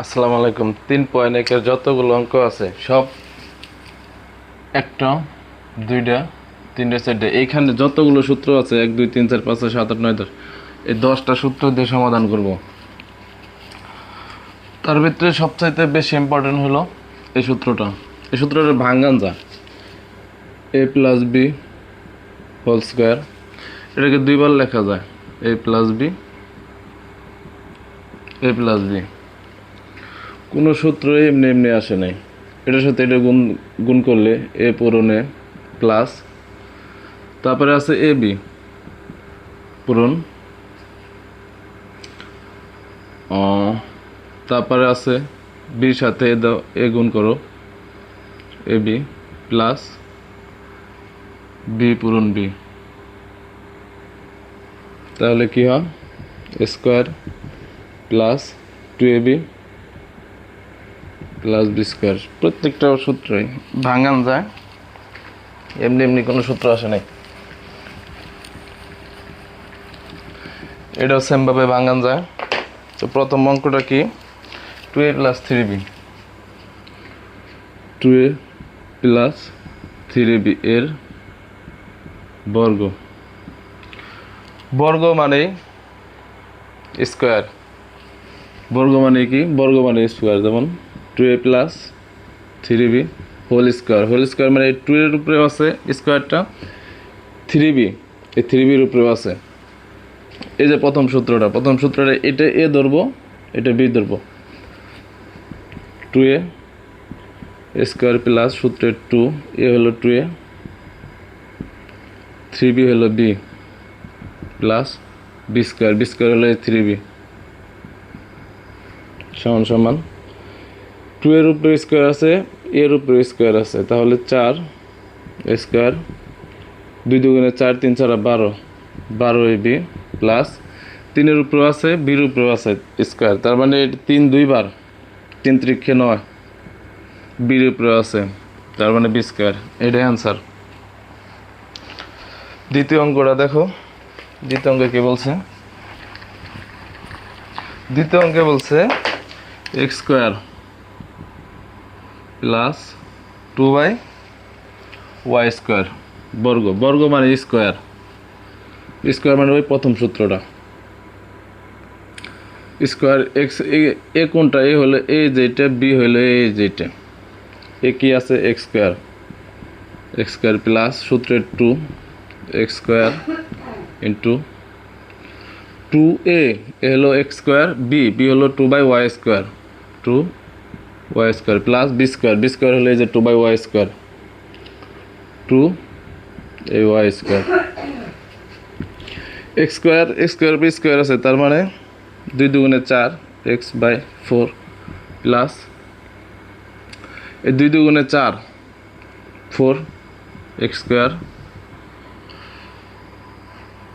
আসসালামু আলাইকুম। 3.1 যতগুলো অঙ্ক আছে সব একটা, দুইটা, তিনটা, চারটে, এইখানে যতগুলো সূত্র আছে 1 2 3 4 5 6 7 8 9 10, এই 10টা সূত্র দিয়ে সমাধান করব। তার ভিতরে সবচাইতে বেশি ইম্পর্টেন্ট হলো এই সূত্রটা। এই সূত্রটা ভাঙান যা a + b হোল স্কয়ার, এটাকে দুইবার লেখা যায় a + b কোনো সূত্রই এমনি এমনি আসে নাই। এটার সাথে এটা গুণ করলে এ পূরণে প্লাস, তারপরে আছে এ বি পূরণ, তারপরে আছে বির সাথে এ গুণ করো এ বি প্লাস বি পূরণ বি, তাহলে কি হয় square plus 2ab plus B square. প্রত্যেকটা সূত্রই ভাঙান যায়, এমনি এমনি কোনো সূত্র আসে নাই। এটাও সেমভাবে ভাঙান যায়। তো প্রথম অঙ্কটা কি, 2a + 3b, 2a + 3b এর বর্গ। বর্গ মানে স্কোয়ার, বর্গ মানে কি, বর্গ মানে স্কোয়ার। যেমন 2a + 3b whole square, whole square মানে 2 এর উপরেও আছে স্কোয়ারটা, 3b এই 3bর উপরেও আছে। এই যে প্রথম সূত্রটা এটা এ ধরবো, এটা বি ধরবো। 2a স্কোয়ার প্লাস সূত্রের 2, এ হলো 2a, 3b হলো b plus B square, B square হলো 3b সমান সমান 2 এর উপরে স্কোয়ার আছে, এর উপরে স্কোয়ার আছে, তাহলে 4 স্কোয়ার, 2 দুগুণে 4, 3 4 12, 12ab প্লাস 3 এর উপরেও আছে, বির উপরেও আছে স্কোয়ার, তার মানে 3 2বার, 3 × 9, বির উপরেও আছে, তার মানে বি স্কোয়ার। এটাই অ্যান্সার। দ্বিতীয় অঙ্কটা দেখো, দ্বিতীয় অঙ্কে কি বলছে, দ্বিতীয় অঙ্কে বলছে x square plus 2y square বর্গ। বর্গ মানে স্কোয়ার, স্কোয়ার মানে ওই প্রথম সূত্রটা। স্কোয়ার এক্স, এ কোনটা, এ হলো এ যেটা, বি হলো এ যেটা, এ কি আছে এক্স স্কোয়ার প্লাস সূত্রের 2 এক্স স্কোয়ার ইন্টু 2a, এ হলো এক্স স্কোয়ার, বি হলো 2y square, 2y square plus B square, B square হলো এই যে 2y square, 2ay square. X square B square আছে, তার মানে 2 দুগুণে 4 x/4 প্লাস এই 2 দুগুণে 4 4 x square,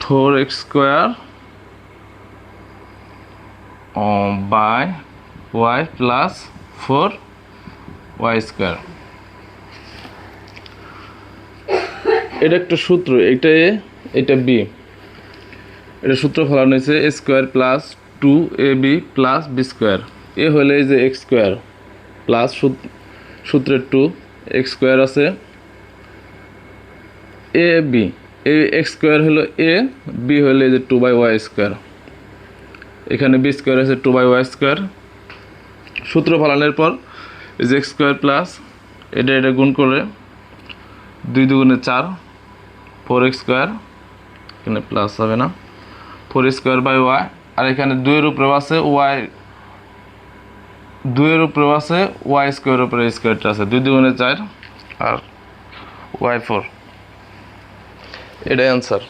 4x square by y plus 4y square. এটা একটা সূত্র, এটা এ এটা বি, এটা সূত্র ফলানো হয়েছে a square plus 2ab plus B square. এ হলে এই যে এক্স স্কোয়ার প্লাস সূত্রের 2 এক্স স্কোয়ার আছে, A B, A x square হলো এ, বি হলে এই যে 2y স্কোয়ার, এখানে বি স্কোয়ার আছে 2y স্কোয়ার। সূত্র ফলানোর পর এই যে এক্স স্কোয়ার প্লাস এটা গুণ করে 2 দুগুণে 4 4x স্কোয়ার, এখানে প্লাস হবে না, 4 স্কোয়ার বাই ওয়াই, আর এখানে 2 এর উপরেও আছে ওয়াই, 2 এর উপরেও আছে ওয়াই স্কোয়ার উপরে স্কোয়ারটা আছে, 2 দুগুণে 4 আর ওয়াই 4, এটাই অ্যান্সার।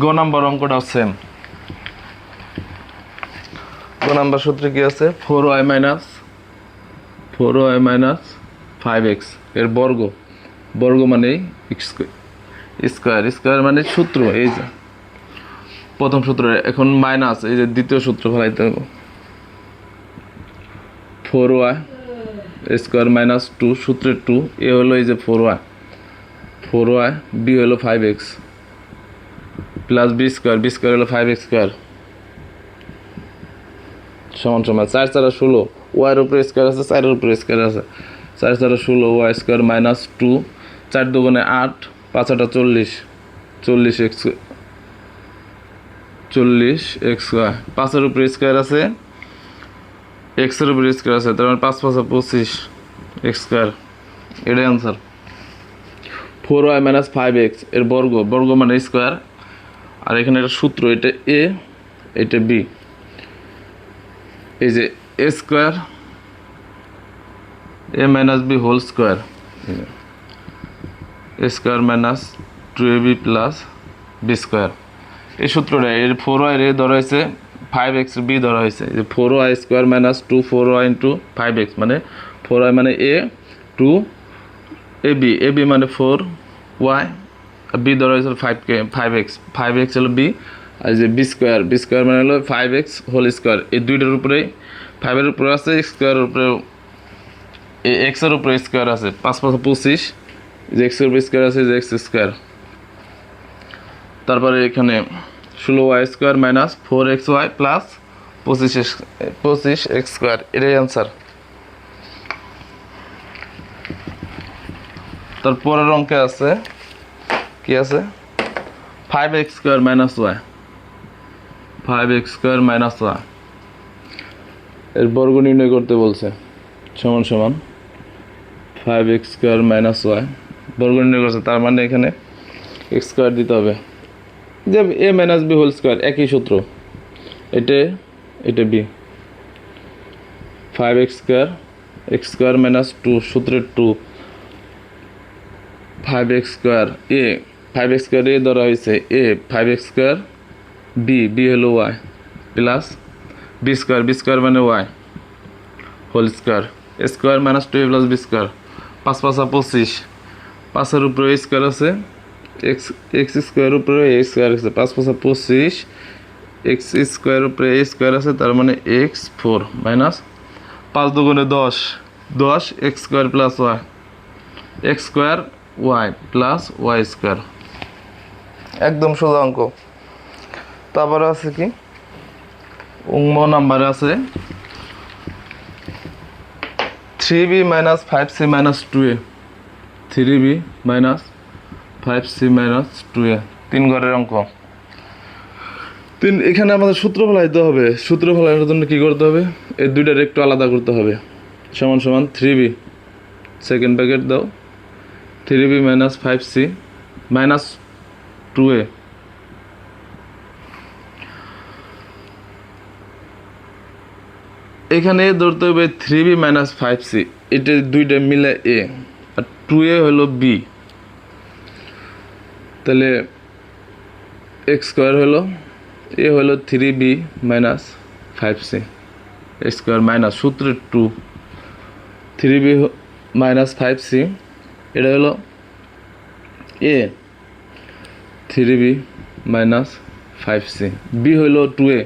গ নাম্বার অঙ্কটাও সেম। গ নাম্বার সূত্রে কি আছে, 4y মাইনাস 5x এর বর্গ। বর্গ মানে স্কোয়ার, স্কোয়ার মানে সূত্র, এই যে প্রথম সূত্র, এখন মাইনাস এই যে দ্বিতীয় সূত্র ফেলাইতে হবে, 4y এ স্কোয়ার মাইনাস টু, সূত্রের টু, এ হলো এই যে 4y, বি হলো 5x প্লাস বি স্কোয়ার হলো 5x স্কোয়ার সমান সমান 4 4 16, ওয়াইয়ের উপরে স্কোয়ার আছে, 4-এর উপরে স্কোয়ার আছে, 4 4 16 ওয়াই স্কোয়ার মাইনাস টু, 4 দুগুণে 8, 5 8 40, 40x স্কোয়ার, 5-এর উপরে স্কোয়ার আছে, এক্সের উপরে স্কোয়ার আছে, তার মানে 5 5 25 x স্কোয়ার, এটাই আনসার। 4y মাইনাস 5x এর বর্গ মানে স্কোয়ার, আর এখানে একটা সূত্র, এটা এ এটা বি, এই যে এ square a minus b whole square, a square minus 2ab plus B square, এই সূত্রটা এর 4y এ ধরা হয়েছে, 5x বি ধরা হয়েছে, যে 4y square minus 4y into 5x মানে 4y মানে এ, 2 ab মানে 4y, বি ধরা হয়েছিল 5x হলো বি, আর যে বি স্কোয়ার মানে হলো 5x হোল স্কোয়ার, এই দুইটার উপরে 5-এর উপরে আছে, স্কোয়ারের উপরে এক্সের উপরে স্কোয়ার আছে, 5 5 25, যে এক্সের উপরে স্কোয়ার আছে, যে এক্স স্কোয়ার, তারপরে এখানে 16y square minus 4xy plus 25x square, এটাই অ্যান্সার। তারপরের অঙ্কে আছে কি আছে, 5x square minus y, 5x square minus y এর বর্গ নির্ণয় করতে বলছে, সমান সমান 5x স্কোয়ার মাইনাস ওয়াই বর্গ নির্ণয় করছে, তার মানে এখানে x স্কোয়ার দিতে হবে, যে এ মাইনাস বি হোল স্কোয়ার, একই সূত্র, এটা বি, 5x স্কোয়ার মাইনাস 2, সূত্রের 2, 5x স্কোয়ার এ, 5x স্কোয়ার এ ধরা হয়েছে, এ 5x স্কোয়ার বি হলো ওয়াই প্লাস বি স্কোয়ার মানে y whole square, square minus 2a plus B square, 5 5 25, 5-এর উপরে স্কোয়ার আছে, এক্স স্কোয়ার উপরে এ স্কোয়ার আছে, 5 5 25, এক্স স্কোয়ার উপরে এ স্কোয়ার আছে, তার মানে x4 মাইনাস 5 দুগুণে 10 x square plus y, x square y plus y square, একদম সোজা অঙ্ক। তারপরে আছে কি নাম্বারে আছে 3b minus 5c minus 2a, 3b minus 5c minus 2a, 3 ঘরের অঙ্ক। এখানে আমাদের সূত্র ফলাইতে হবে, সূত্র ফলানোর জন্য কি করতে হবে, এই দুইটার একটু আলাদা করতে হবে, সমান সমান 3b সেকেন্ড ব্র্যাকেট দাও, 3b minus 5c minus 2a, এখানে ধরতে হবে 3b মাইনাস 5c, এটা দুইটা মিলে এ, আর 2a হলো বি, তাহলে এক্স স্কোয়ার হলো এ হলো 3b minus 5c square minus সূত্রের 2, 3b মাইনাস 5c, এটা হলো এ 3b মাইনাস 5c, বি হলো 2a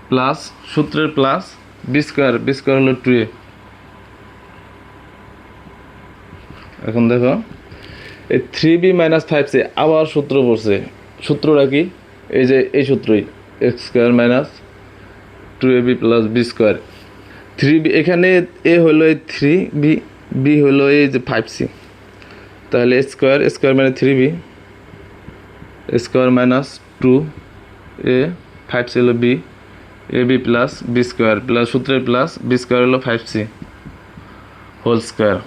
প্লাস সূত্রের প্লাস বি স্কোয়ার হলো 2a। এখন দেখো এই 3b মাইনাস 5c আবার সূত্র পড়ছে, সূত্রটা কি, এই যে এই সূত্রই, x square minus 2ab plus B square, 3b এখানে এ হলো এই 3b, বি হলো এই যে 5c, তাহলে স্কোয়ার মানে 3b square minus 2a, 5c হলো b, ab plus B square plus সূত্রের প্লাস বি স্কোয়ার হলো 5c হোল স্কোয়ার,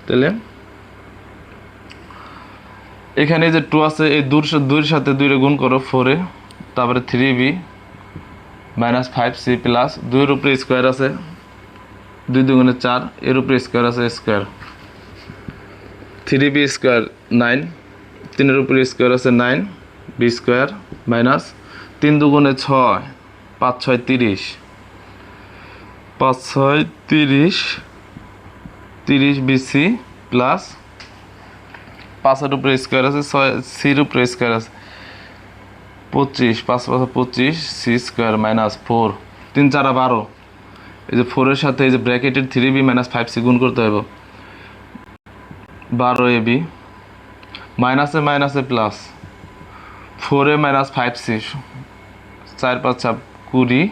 তাহলে এখানে যে 2 আছে, এই 2-এর সাথে 2 গুণ করো 4-এ, তারপরে 3b মাইনাস 5c প্লাস 2-এর উপরে স্কোয়ার আছে, 2 দুগুণে 4, এর উপরে স্কোয়ার আছে স্কোয়ার, 3b স্কোয়ার 9, 3-এর উপরে স্কোয়ার আছে 9 বি স্কোয়ার মাইনাস 3 দুগুণে 6, 5 6 30, 5 6 30 বিসি প্লাস 5-এর উপরে স্কোয়ার আছে, 6-এর উপরে স্কোয়ার আছে 25, 5 5 25 সি স্কোয়ার মাইনাস 4, 3 4 12, এই যে 4 এর সাথে এই যে ব্র্যাকেটের 3b মাইনাস 5c গুণ করতে হবে 12ab মাইনাসে মাইনাসে plus 4a minus 5c 4 5 20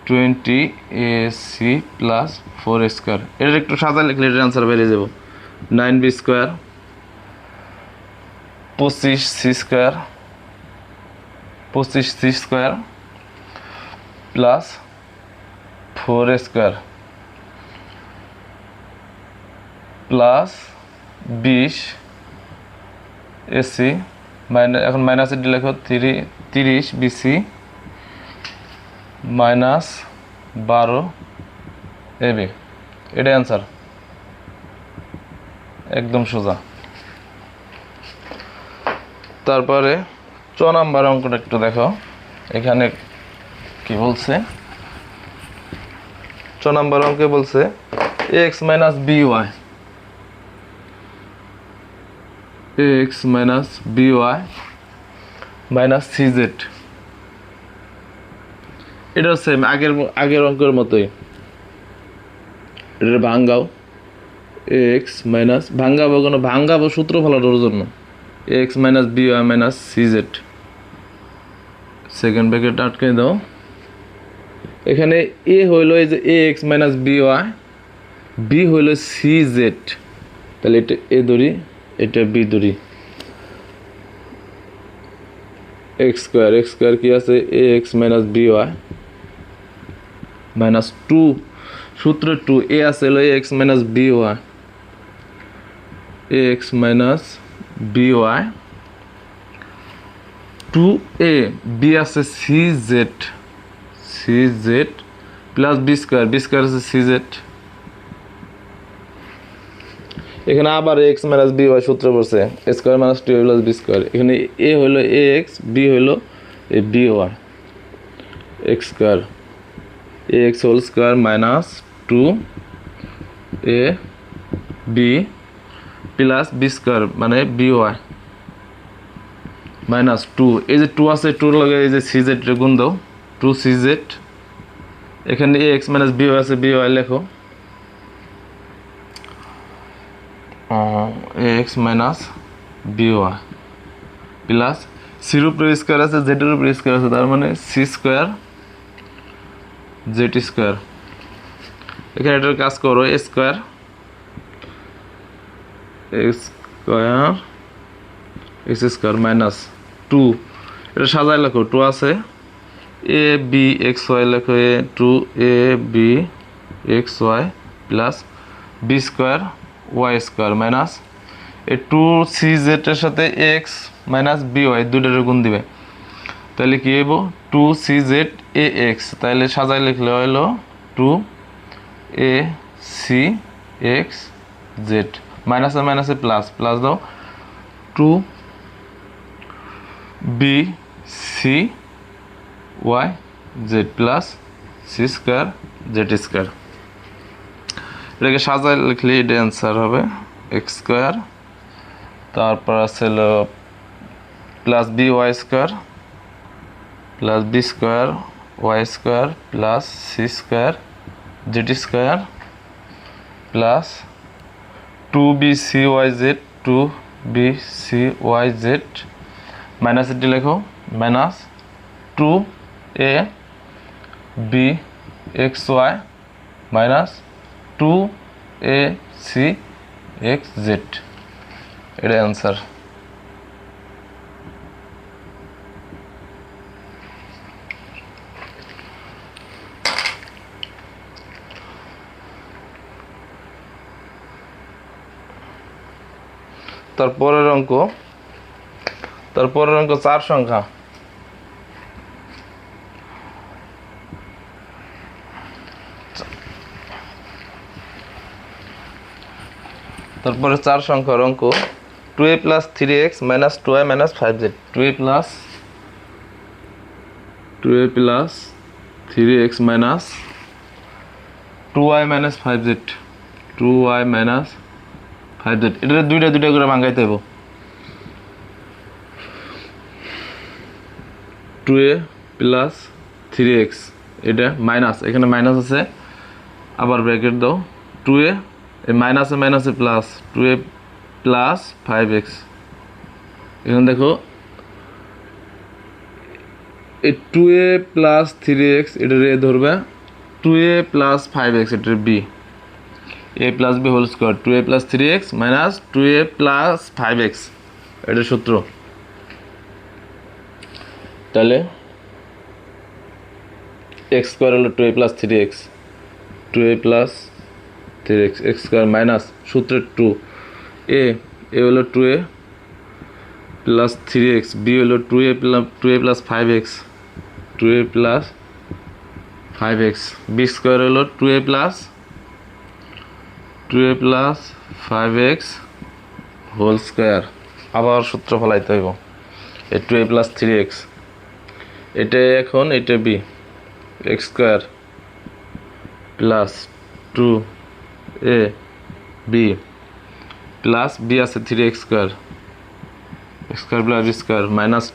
20ac plus 4a square. এটার একটু সাজা লিখলে এটার আনসার বেরিয়ে যাব 9b square 25c square 25c square plus 4a square plus 20 AC minus এখন মাইনাসের ডি লেখো 30 বিসি মাইনাস 12 এবি। এটাই অ্যান্সার, একদম সোজা। তারপরে 6 নাম্বার অঙ্কটা একটু দেখো, এখানে কি বলছে। 6 নাম্বার অঙ্কে বলছে x minus b y x minus b y minus CZ. এটা সেম আগের অঙ্কের মতোই, এটা ভাঙ্গাও এক্স মাইনাস ভাঙ্গাবো সূত্র ফলানোর জন্য x minus b y minus CZ. Second bracket আটকে দাও। এখানে এ হইল এই যে এ এক্স মাইনাস বিওয়াই, বি হইল সিজেড, তাহলে এটা এ ধরি এটা বি ধরি। এক্স স্কোয়ার কি আছে a x minus b y minus 2 সূত্র 2 এ আছে হলো x minus b y x minus b y 2a b আছে সিজেড প্লাস বি স্কোয়ার আছে সিজেড। এখানে আবার এক্স মাইনাস বি ওয়াই সূত্র পড়ছে এ square minus 2a plus B square. এখানে এ হইল এ এক্স, বি হইল a b y x square a x whole square minus 2a b plus B square মানে বি ওয়াই মাইনাস 2। এই যে 2 আছে 2 লগে এই যে সিজেড গুণ দাও 2 সিজেড। এখানে a x minus b y আছে, বি ওয়াই লেখো x minus b y plus সির উপরে স্কোয়ার আছে জেডের উপরে স্কোয়ার আছে, তার মানে সি স্কোয়ার জেড স্কোয়ার। এখানে এটার কাজ করো এ স্কোয়ার এক্স স্কোয়ার মাইনাস 2, এটা সাজায় লেখো 2 আছে এ বি এক্স ওয়াই লেখো a 2a b x y plus B square y square minus এই 2 সি জেডের সাথে এক্স মাইনাস বি ওয়াই দুইটার গুণ দিবে, তাহলে কি হইব 2 সি জেড এ এক্স। তাহলে সাজায় লিখলে হইলো 2a সি এক্স জেড মাইনাসে প্লাস দাও 2 b c y z plus C square z square. এটাকে সাজায় লিখলে এটা অ্যান্সার হবে এক্স স্কোয়ার, তারপর আছে plus b y square plus B square y square plus C square z square plus 2b c y z 2b c y z minus এটি লেখো minus 2a b x y minus 2a c x z. এটা answer. তারপরের অঙ্ক 4 সংখ্যা। তারপরে 4 সংখ্যার অঙ্ক 2a plus 3x মাইনাস 2y মাইনাস 5z 2a প্লাস 3x মাইনাস 2y মাইনাস 5z 2y মাইনাস 5z। এটা দুইটা করে ভাঙাইতে হইব 2a প্লাস 3x এটা মাইনাস, এখানে মাইনাস আছে আবার ব্র্যাকেট দাও 2a এই মাইনাসে মাইনাসে প্লাস 2a প্লাস 5x। এখানে দেখো এই 2a প্লাস 3x এটার এ ধরবে, 2a প্লাস 5x এটার b, a plus b whole square 2a plus 3x minus 2a plus 5x এটার সূত্র। তাহলে x স্কোয়ার হলো 2a plus 3x, 2a plus 3x x square minus সূত্রের 2 a হলো 2a plus 3x, b হলো 2a plus 5x, 2a plus 5x, b square হলো 2a plus 5x whole square. আবার সূত্র ফলাইতে হইব এই 2a প্লাস 3x, এটা এখন এটা b, x square plus 2a b plus b আছে 3x square, x square plus b square minus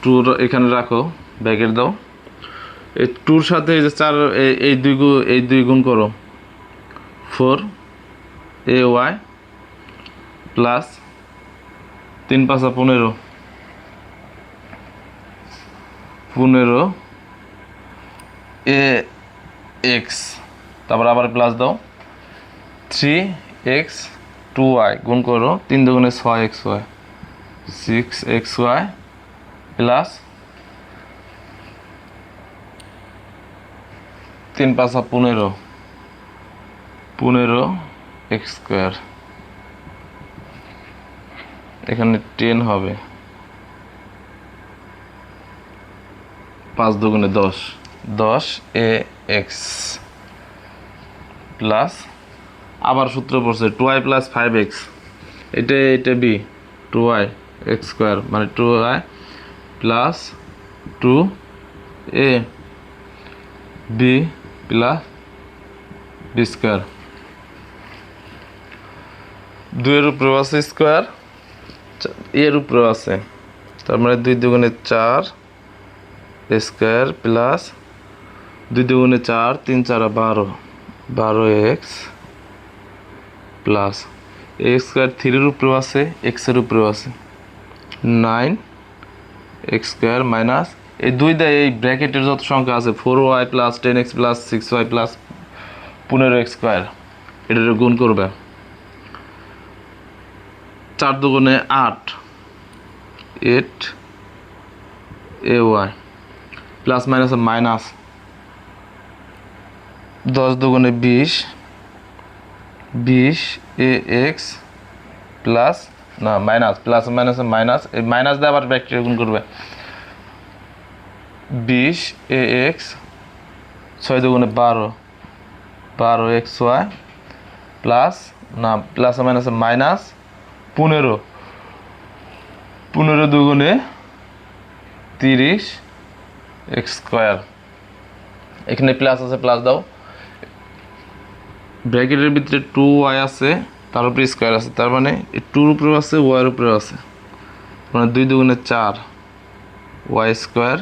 2 এখানে রাখো, ব্র্যাকেট দাও। এই 2-র সাথে এই যে 4 এই দুই গুণ করো 4ay প্লাস 3 5 15 ax, তারপর আবার প্লাস দাও 3x 2y গুণ করো 3 দুগুণে 6xy 6xy plus 3 5 15x square, এখানে 10 হবে 5 দুগুণে 10 ax প্লাস আবার সূত্র পড়ছে 2y প্লাস 5x, এটা b 2y x স্কোয়ার মানে 2y plus 2a b plus b square, 2 এর উপরেও আছে স্কোয়ার, এর উপরেও আছে, তার মানে 2 দুগুণে 4 স্কোয়ার প্লাস 2 দুগুণে 4 3 4 12x প্লাস a স্কোয়ার 3 এর উপরেও আছে x এর উপরেও আছে 9x স্কোয়ার মাইনাস এই 2 দেয় এই ব্র্যাকেটের যত সংখ্যা আছে 4y plus 10x plus 6y plus 15x square এটার গুণ করবে, 4 দুগুণে 8 ay প্লাস মাইনাস মাইনাস 10 দুগুণে 20 ax প্লাস না মাইনাস প্লাস মাইনাস মাইনাস এই মাইনাস দিয়ে আবার ব্র্যাকেটে গুণ করবে 20 ax 6 দুগুণে 12xy প্লাস না প্লাস মাইনাস মাইনাস 15 দুগুণে 30x স্কোয়ার, এখানে প্লাস আছে প্লাস দাও, ব্র্যাকেটের ভিতরে 2y আছে তার উপরে স্কোয়ার আছে, তার মানে 2 এর উপরেও আছে y এর উপরেও আছে, মানে 2 দুগুণে 4 y স্কোয়ার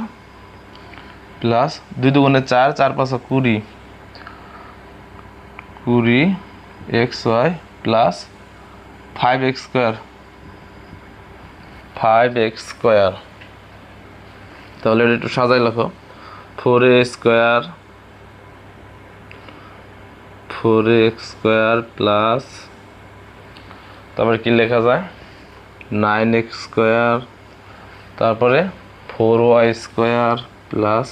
প্লাস 2 দুগুণে 4 4 5 20xy প্লাস 5x স্কোয়ার, তাহলে এটা একটু সাজাই লেখো 4a স্কোয়ার প্লাস তারপরে কি লেখা যায় 9x স্কোয়ার, তারপরে 4y square plus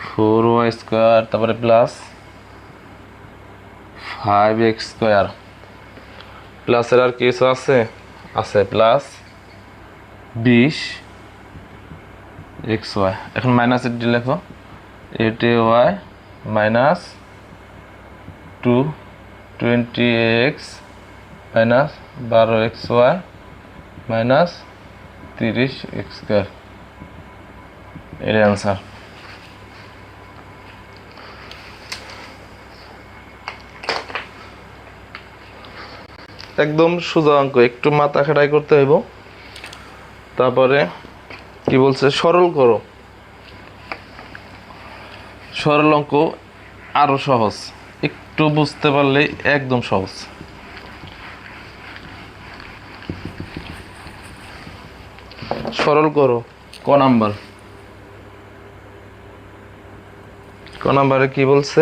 4y square তারপরে প্লাস 5x স্কোয়ার, প্লাসের আর কিছু আছে প্লাস 20xy, এখন মাইনাস এটি লেখো 8ay minus 20x minus 12xy minus 30x square, এর অ্যান্সার। একদম সোজা অঙ্ক, একটু মাথা খাটাই করতে হইব। তারপরে কি বলছে সরল করো, সরল অঙ্ক আরো সহজ, একটু বুঝতে পারলে একদম সহজ। সরল করো। ক নাম্বারে কি বলছে?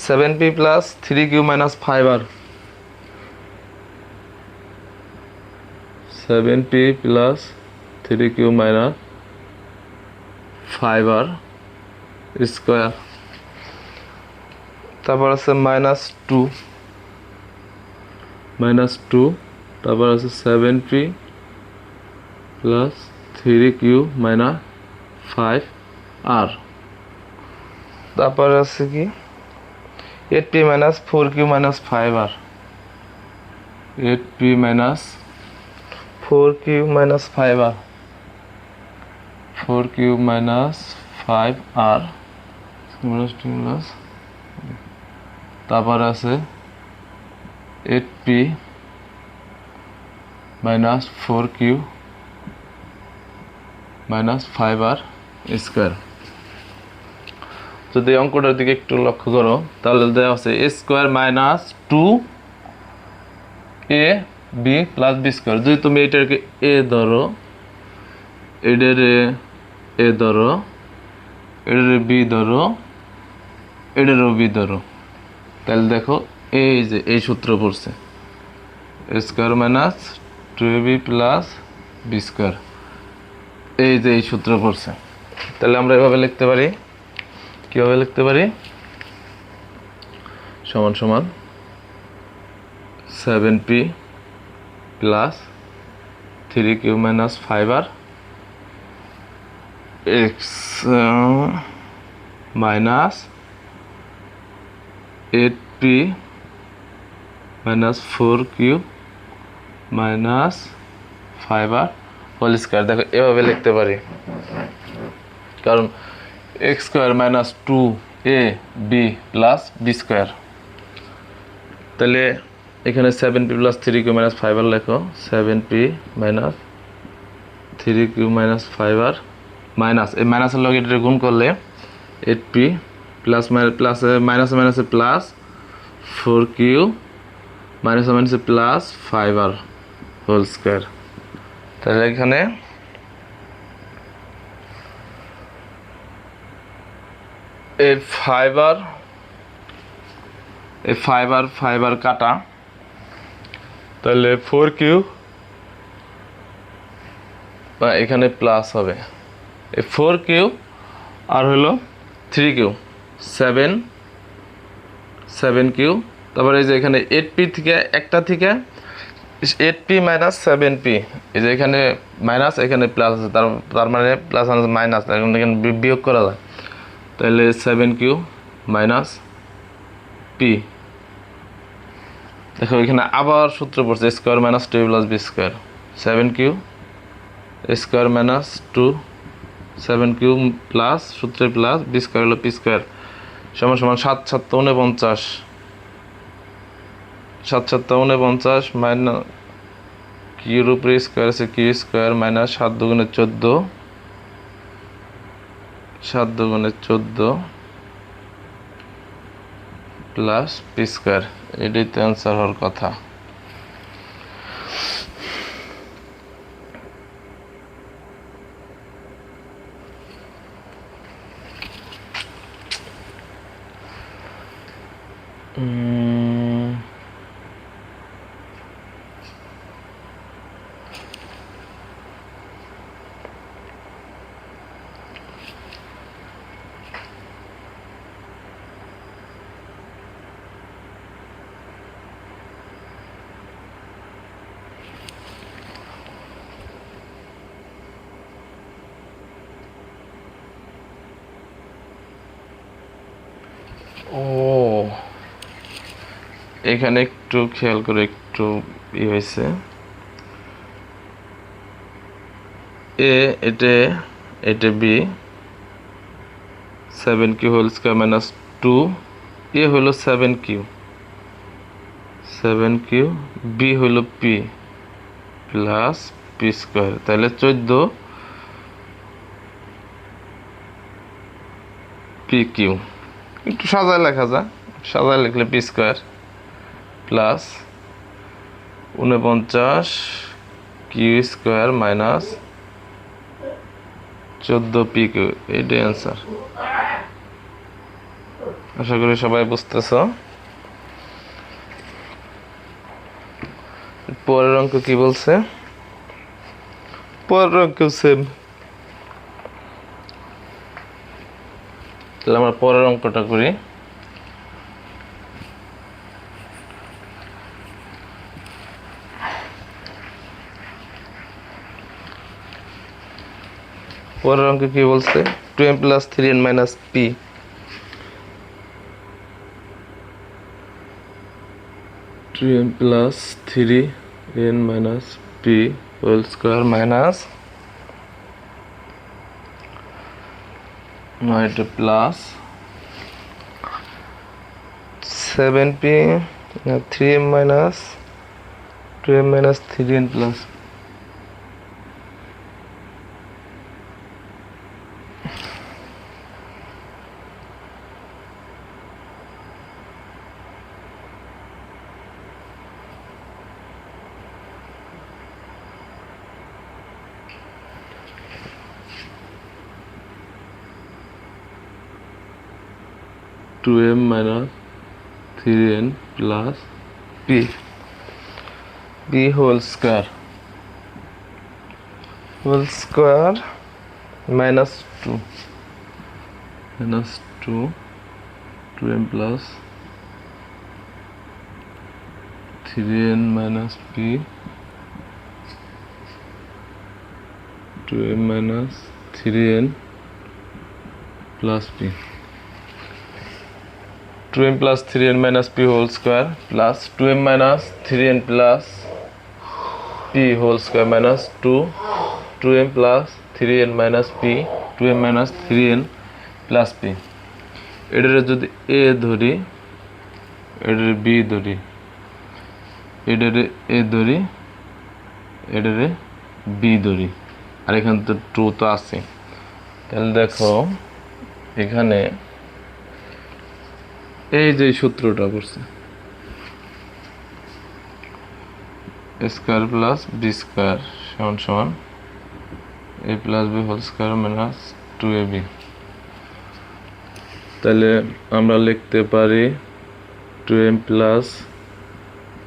7p plus 3q minus 5r। 7p plus 3q minus 5r square. তারপর আছে -2, তারপর আছে 7p plus 3q minus 5r। তারপর আছে কি 8p minus 4q minus 5r। 8p minus 4q minus 5r। 4q minus 5r plus, তারপর আছে 8p minus 4q minus 5r square. যদি অঙ্কটার দিকে একটু লক্ষ্য করো তাহলে দেওয়া আছে a square minus 2ab plus b square. যদি তুমি এটাকে a ধরো, এটারে a ধরো, এটারে b ধরো, এটারও b ধরো, তাহলে দেখো এই যে এই সূত্র পড়ছে a square minus 2ab plus b square, এই যে এই সূত্র পড়ছে। তাহলে আমরা এভাবে লিখতে পারি, কিভাবে লিখতে পারি? সমান সমান 7p plus 3q minus 5r x minus 8p minus 4q minus 5r whole square. দেখো এভাবে লিখতে পারি, কারণ x square minus 2ab plus b square. তাহলে এখানে 7p plus 3q minus 5r লেখো। 7p minus 3q minus 5r minus, এই মাইনাসের লগে এটা গুণ করলে 8p প্লাস প্লাস মাইনাসে মাইনাসে প্লাস 4q মাইনাসে মাইনাসে প্লাস 5r হোল স্কোয়ার। তাহলে এখানে এই ফাইবার কাটা, তাহলে 4q এখানে প্লাস হবে, এই 4q আর হলো 3q 7q। তারপরে এই যে এখানে 8p থেকে একটা থেকে 8p মাইনাস 7p, এই যে এখানে মাইনাস এখানে প্লাস আছে, তার মানে প্লাস মাইনাস এখানে বিয়োগ করা যায়। তাহলে 7q মাইনাস p। দেখো এখানে আবার সূত্র পড়ছে square minus 2 plus B square. 7q square minus 2, 7q plus সূত্রে প্লাস বি স্কোয়ার হলো পি স্কোয়ার সমান সমান 7 7 49, 7 7 49 মাইনাস কিউর উপরে স্কোয়ার আছে কিউ স্কোয়ার মাইনাস 7 দুগুণে 14, 7 দুগুণে 14 প্লাস পি স্কোয়ার। এটাই তো অ্যান্সার হওয়ার কথা। ও এখানে একটু খেয়াল করে, একটু ই হয়েছে, এটা b 7q whole square minus 2, a হলো 7q, বি হলো পি প্লাস পি স্কোয়ার। তাহলে 14 পি কিউ, একটু সাজায় লেখা যায়, সাজায় লিখলে পি স্কোয়ার প্লাস 49 q square minus 14 p q, এইটাই অ্যান্সার। আশা করি সবাই বুঝতেছ। পরের অঙ্ক কি বলছে? পরের অঙ্ক সেম। তাহলে আমরা পরের অঙ্কটা করি। পরের অঙ্কে কি বলছে? 2m plus 3n minus p, 2m plus 3n minus p whole square minus এটা plus 7p 3m minus 2m minus 3n plus 2m minus 3n plus p whole square minus 2 2m plus 3n minus p 2m minus 3n plus p 2m plus 3n minus p whole square plus 2m minus 3n plus p whole square minus 2m plus 3n minus p 2m minus 3n plus p এটারে যদি a ধরি, এটারে b ধরি, এটারে a ধরি, এটারে b ধরি, আর এখানে তো 2 তো আছে। তাহলে দেখো এখানে এই যে সূত্রটা করছে a square plus b square সমান সমান a plus b whole square minus 2ab। তাহলে আমরা লিখতে পারি 2m plus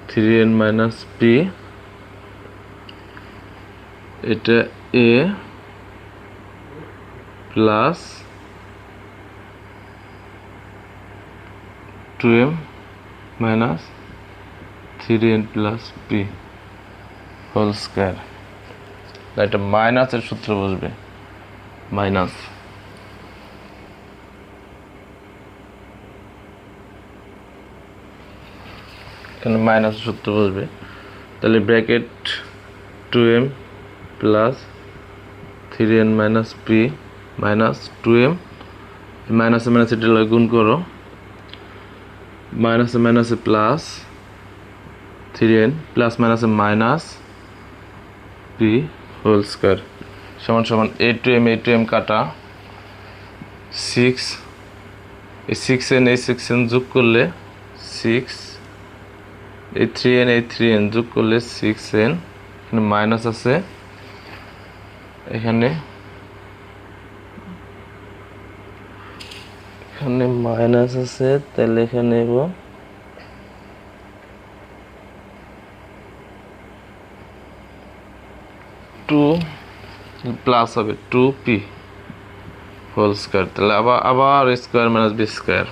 3n minus p, এটা a plus 2m minus 3n plus p whole square। এটা মাইনাসের সূত্র বসবে, মাইনাস এখানে মাইনাসের সূত্র বসবে। তাহলে bracket 2m plus 3n minus p minus 2m, মাইনাসে মাইনাসে এটা গুণ করো, মাইনাসে মাইনাসে প্লাস 3n প্লাস মাইনাসে মাইনাস p হোল স্কয়ার সমান সমান a to m কাটা 6, এই 6n এই 6n যোগ করলে 6, এই 3n যোগ করলে 6n, এখানে মাইনাস আছে, এখানে মাইনাস আছে, তাহলে এখানে নেব 2 প্লাস হবে 2p হোল স্কয়ার। তাহলে আবার square minus b square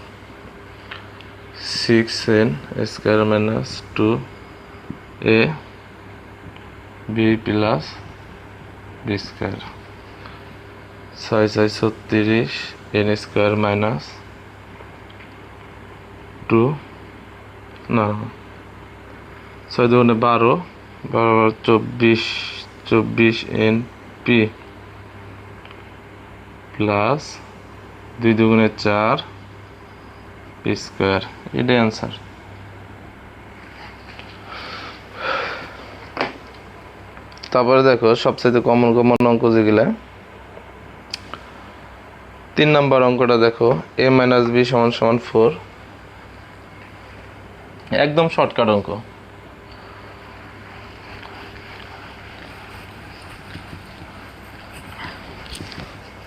6n square minus 2a b plus b square 6 6 36 n square minus 2 না 6 দুগুণে 12 12 24 n p প্লাস 2 দুগুণে 4 p স্কয়ার, এটাই অ্যান্সার। তারপরে দেখো সবচেয়ে কমন অঙ্ক যেগুলা 3 নম্বর অঙ্কটা দেখো, a - b = 4। একদম শর্টকাট অঙ্ক।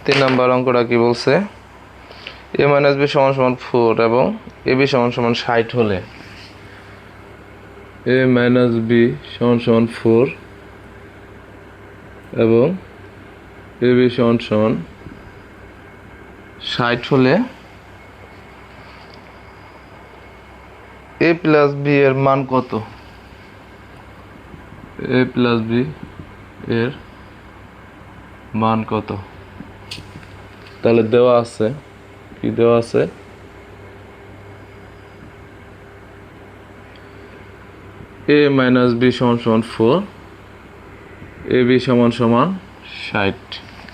তিন নম্বর অঙ্কটা কি বলছে, a - b = 4 এবং ab = 60 হলে a - b = 4 এবং ab = 60 হলে a + b এর মান কত? a + b এর মান কত? তাহলে দেওয়া আছে, কি দেওয়া আছে, a - b = 4, ab = 60,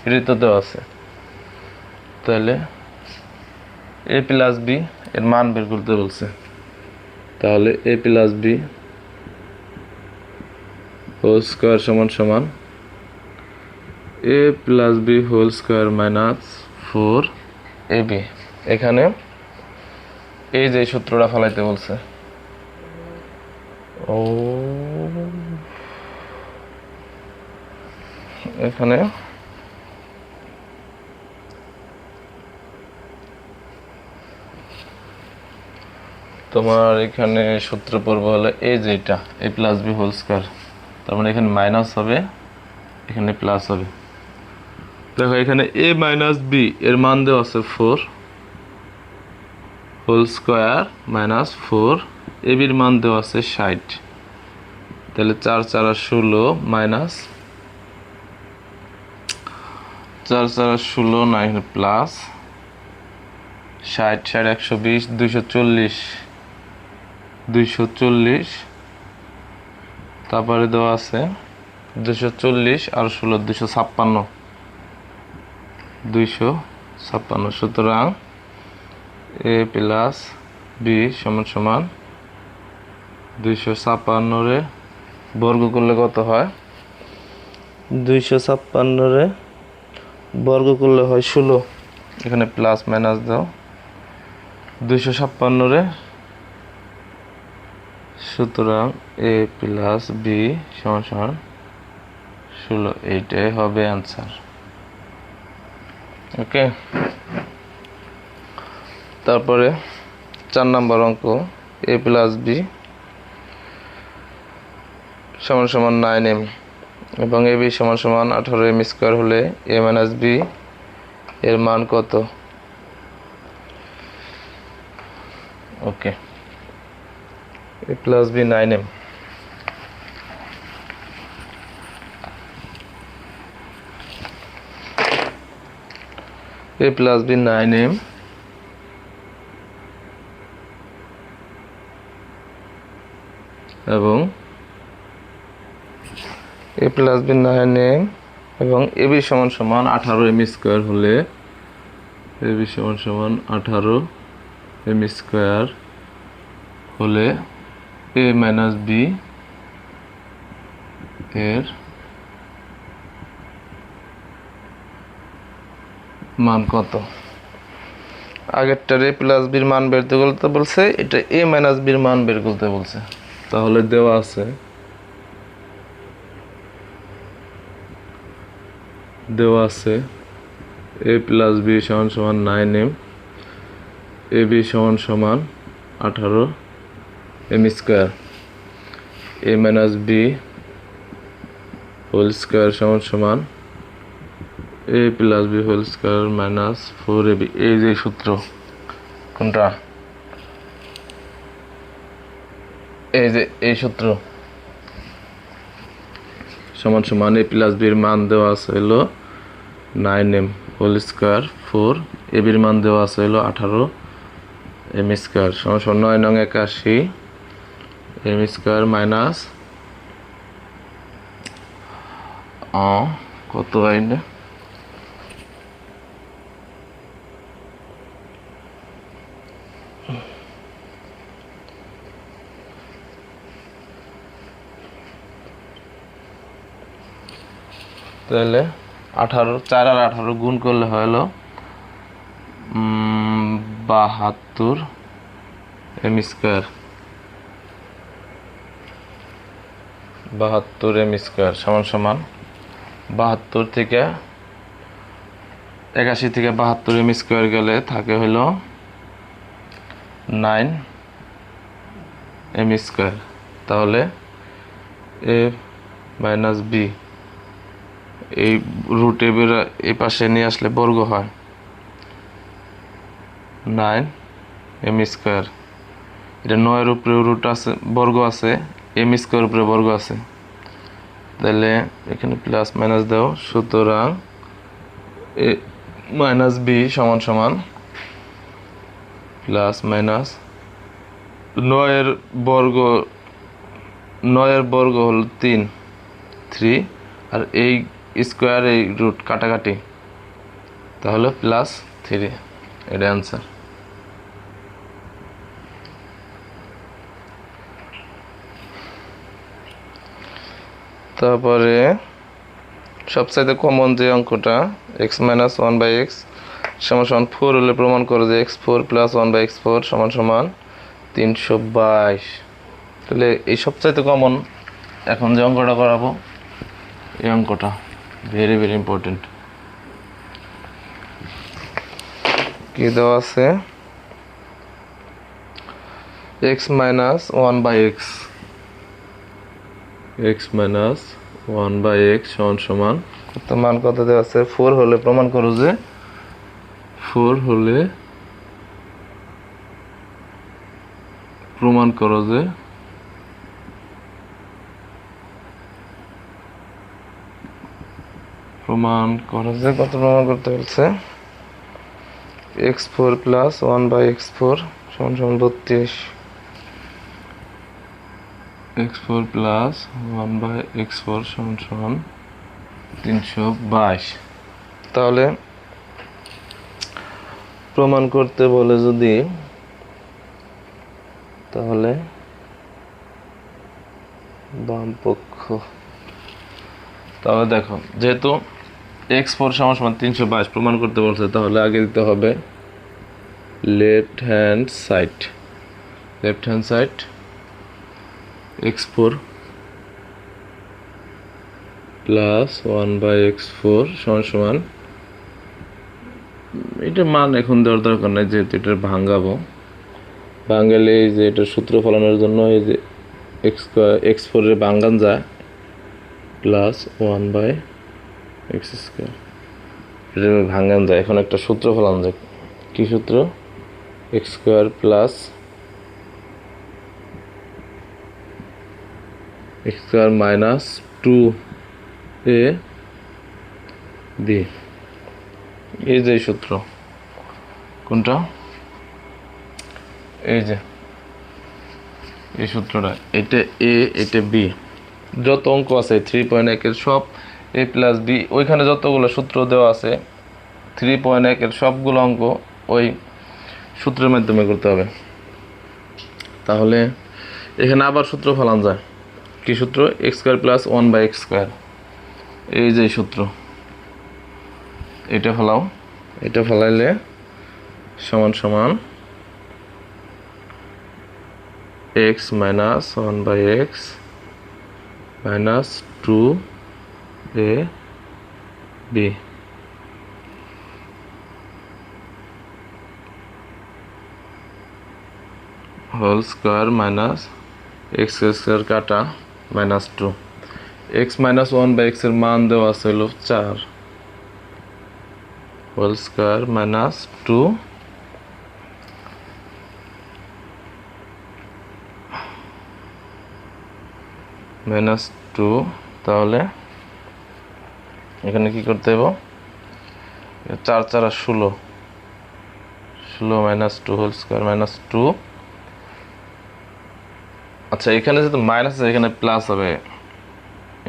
এটাই তো দেওয়া আছে। তাহলে a + b এর মান বের করতে বলছে। তাহলে a + b হোল স্কয়ার সমান a + b whole square - 4ab। এখানে এই যে সূত্রটা ফলাইতে বলছে, ও এখানে তোমার এখানে সূত্র পড়বে হলো এই যে এটা a + b হোল স্কয়ার, তার মানে এখানে মাইনাস হবে, এখানে প্লাস হবে। দেখো এখানে a - b এর মান দেওয়া আছে 4 হোল স্কয়ার - 4, ab এর মান দেওয়া আছে 60। তাহলে 4 × 4 = 16 মাইনাস 4 × 4 = 16 না, এখানে প্লাস 60 60 120 240 তারপরে দেওয়া আছে 240 আর 16 256। সুতরাং a + b = 256 রে বর্গ করলে কত হয়? 256 রে বর্গ করলে হয় 16। এখানে প্লাস মাইনাস দাও, 256 রে, সুতরাং a + b = 16, এইটাই হবে অ্যান্সার। ওকে, তারপরে 4 নম্বর অঙ্ক, a + b = 9m এবং ab = 18m² হলে a - b এর মান কত? ওকে, a + b 9m, a + b 9m এবং a + b 9m এবং ab = 18m² হলে ab = 18m² হলে a - b এর মান কত? আগেরটার a + b এর মান বের করতে বলছে, এটা a - b এর মান বের করতে বলছে। তাহলে দেওয়া আছে, a + b = 9m, ab = 18m², a - b whole square = a + b whole square - 4ab। এই যে সূত্র, কোনটা? এই যে এই সূত্র সমান a + b এর মান দেওয়া আছে হলো 9m হোল স্কয়ার 4, ab এর মান দেওয়া আছে হলো 18m² = 9 নং 81 m² মাইনাস কত আইনে তাহলে 18, 4 আর 18 গুণ করলে হলো 72 m স্কয়ার 72 m স্কয়ার সমান সমান 72 থেকে 81 থেকে 72 m স্কয়ার গেলে থাকে হলো 9 m স্কয়ার। তাহলে a মাইনাস b এই রুট এ এই পাশে নিয়ে আসলে বর্গ হয় 9 m স্কয়ার। এটা 9 এর উপরে রুট আছে, বর্গ আছে, m স্কয়ার উপরে বর্গ আছে, তাহলে এখানে প্লাস মাইনাস দাও। সুতরাং a মাইনাস b সমান সমান প্লাস মাইনাস 9 এর বর্গ হলো 3 আর এই স্কয়ার এই রুট কাটাকাটি, তাহলে প্লাস 3, এটা অ্যান্সার। তারপরে সবচাইতে কমন যে অঙ্কটা x মাইনাস 1/x সমান সমান 4 হলে প্রমাণ করো যে x4 প্লাস 1/x4 সমান সমান 322। তাহলে এই সবচাইতে কমন এখন যে অঙ্কটা করাবো এই অঙ্কটা ভেরি ভেরি ইম্পর্টেন্ট। কি দেওয়া আছে x মাইনাস 1/x সমান সমান কত, মান কত দেওয়া আছে 4 হলে প্রমাণ করো যে 4 হলে প্রমাণ করো যে কত প্রমাণ করতে বলছে x4 প্লাস 1/x4 সমান সমান 32, x4 প্লাস 1/x4 সমান সমান 322। তাহলে প্রমাণ করতে বলে যদি, তাহলে বাম পক্ষ, তাহলে দেখো যেহেতু x4 সমান সমান 322 প্রমাণ করতে বলছে, তাহলে আগে দিতে হবে left hand side x4 plus 1/x4 সমান সমান, এটা মান এখন দেওয়ার দরকার নাই যেহেতু এটা ভাঙালে এই যে এটা সূত্র ফলানোর জন্য এই যে x4 এর ভাঙান যায় প্লাস 1/x2 এটা ভাঙান যায়। এখন একটা সূত্র ফলানো যায়, কি সূত্র? x² plus x² minus 2ab, এই যে সূত্র, কোনটা? এই যে এই সূত্রটা, এটা a এটা b, যত অঙ্ক আছে 3.1 এর সব a প্লাস b, ওইখানে যতগুলো সূত্র দেওয়া আছে 3.1 এর সবগুলো অঙ্ক ওই সূত্রের মাধ্যমে করতে হবে। তাহলে এখানে আবার সূত্র ফলানো যায়, কি সূত্র? x² প্লাস 1/x², এই যে সূত্র, এটা ফলাও, এটা ফলাইলে সমান সমান x minus 1/x minus 2ab whole square minus x² কাটা মাইনাস 2, x মাইনাস 1/x এর মান দেওয়া আছে হলো 4, হোল স্কয়ার মাইনাস 2 মাইনাস 2। তাহলে এখানে কি করতে হবে? 4 4 16 মাইনাস 2 হোল স্কয়ার মাইনাস 2। আচ্ছা, এখানে যেহেতু মাইনাস আছে এখানে প্লাস হবে,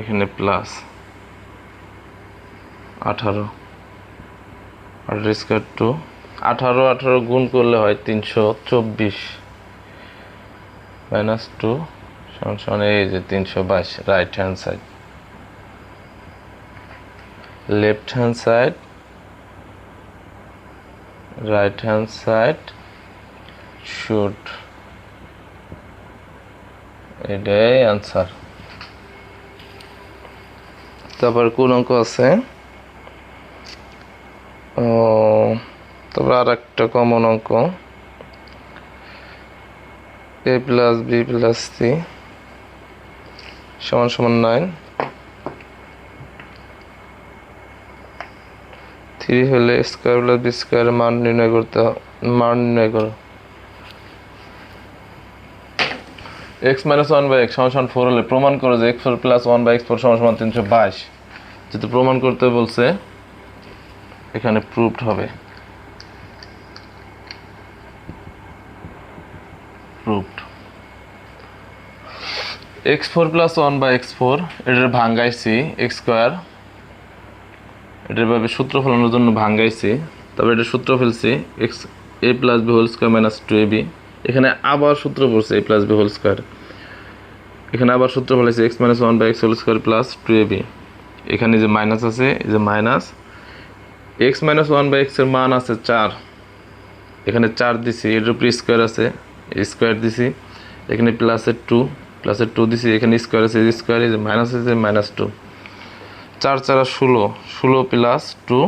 এখানে প্লাস 18 স্কয়ার 2, 18 গুণ করলে হয় 324 মাইনাস 2 সমান সমান এই যে 322। Right hand side, left hand side, right hand side should, এটাই আনসার। তারপর কোন অঙ্ক আছে, তারপর আর একটা কমন অঙ্ক, a plus B plus c সমান সমান 9, 3 হলে স্কোয়ার প্লাস বি স্কোয়ার মান নির্ণয় করো। x মাইনাস 1/x সমান সমান 4 হলে প্রমাণ করো যে x4 প্লাস 1/x4 সমান সমান 322। যেহেতু প্রমাণ করতে বলছে এখানে প্রুভড হবে, প্রুভড। x4 প্লাস 1/x4 এটার ভাঙ্গাইছি x স্কোয়ার, এটার ভাবে সূত্র ফেলানোর জন্য ভাঙ্গাইছি, তবে এটা সূত্র ফেলছি x a plus b whole square minus 2ab। এখানে আবার সূত্র পড়ছে a plus b whole square, এখানে আবার সূত্র ফেলেছি x minus 1/x whole square plus 2ab। এখানে যে মাইনাস আছে, এই যে মাইনাস x মাইনাস 1/x এর মান আছে 4, এখানে 4 দিছি, এর উপরে স্কোয়ার আছে স্কোয়ার দিছি, এখানে প্লাসের 2 দিছি, এখানে স্কোয়ার আছে স্কোয়ার, এই যে মাইনাস আছে মাইনাস 2, 4 4 16 প্লাস 2,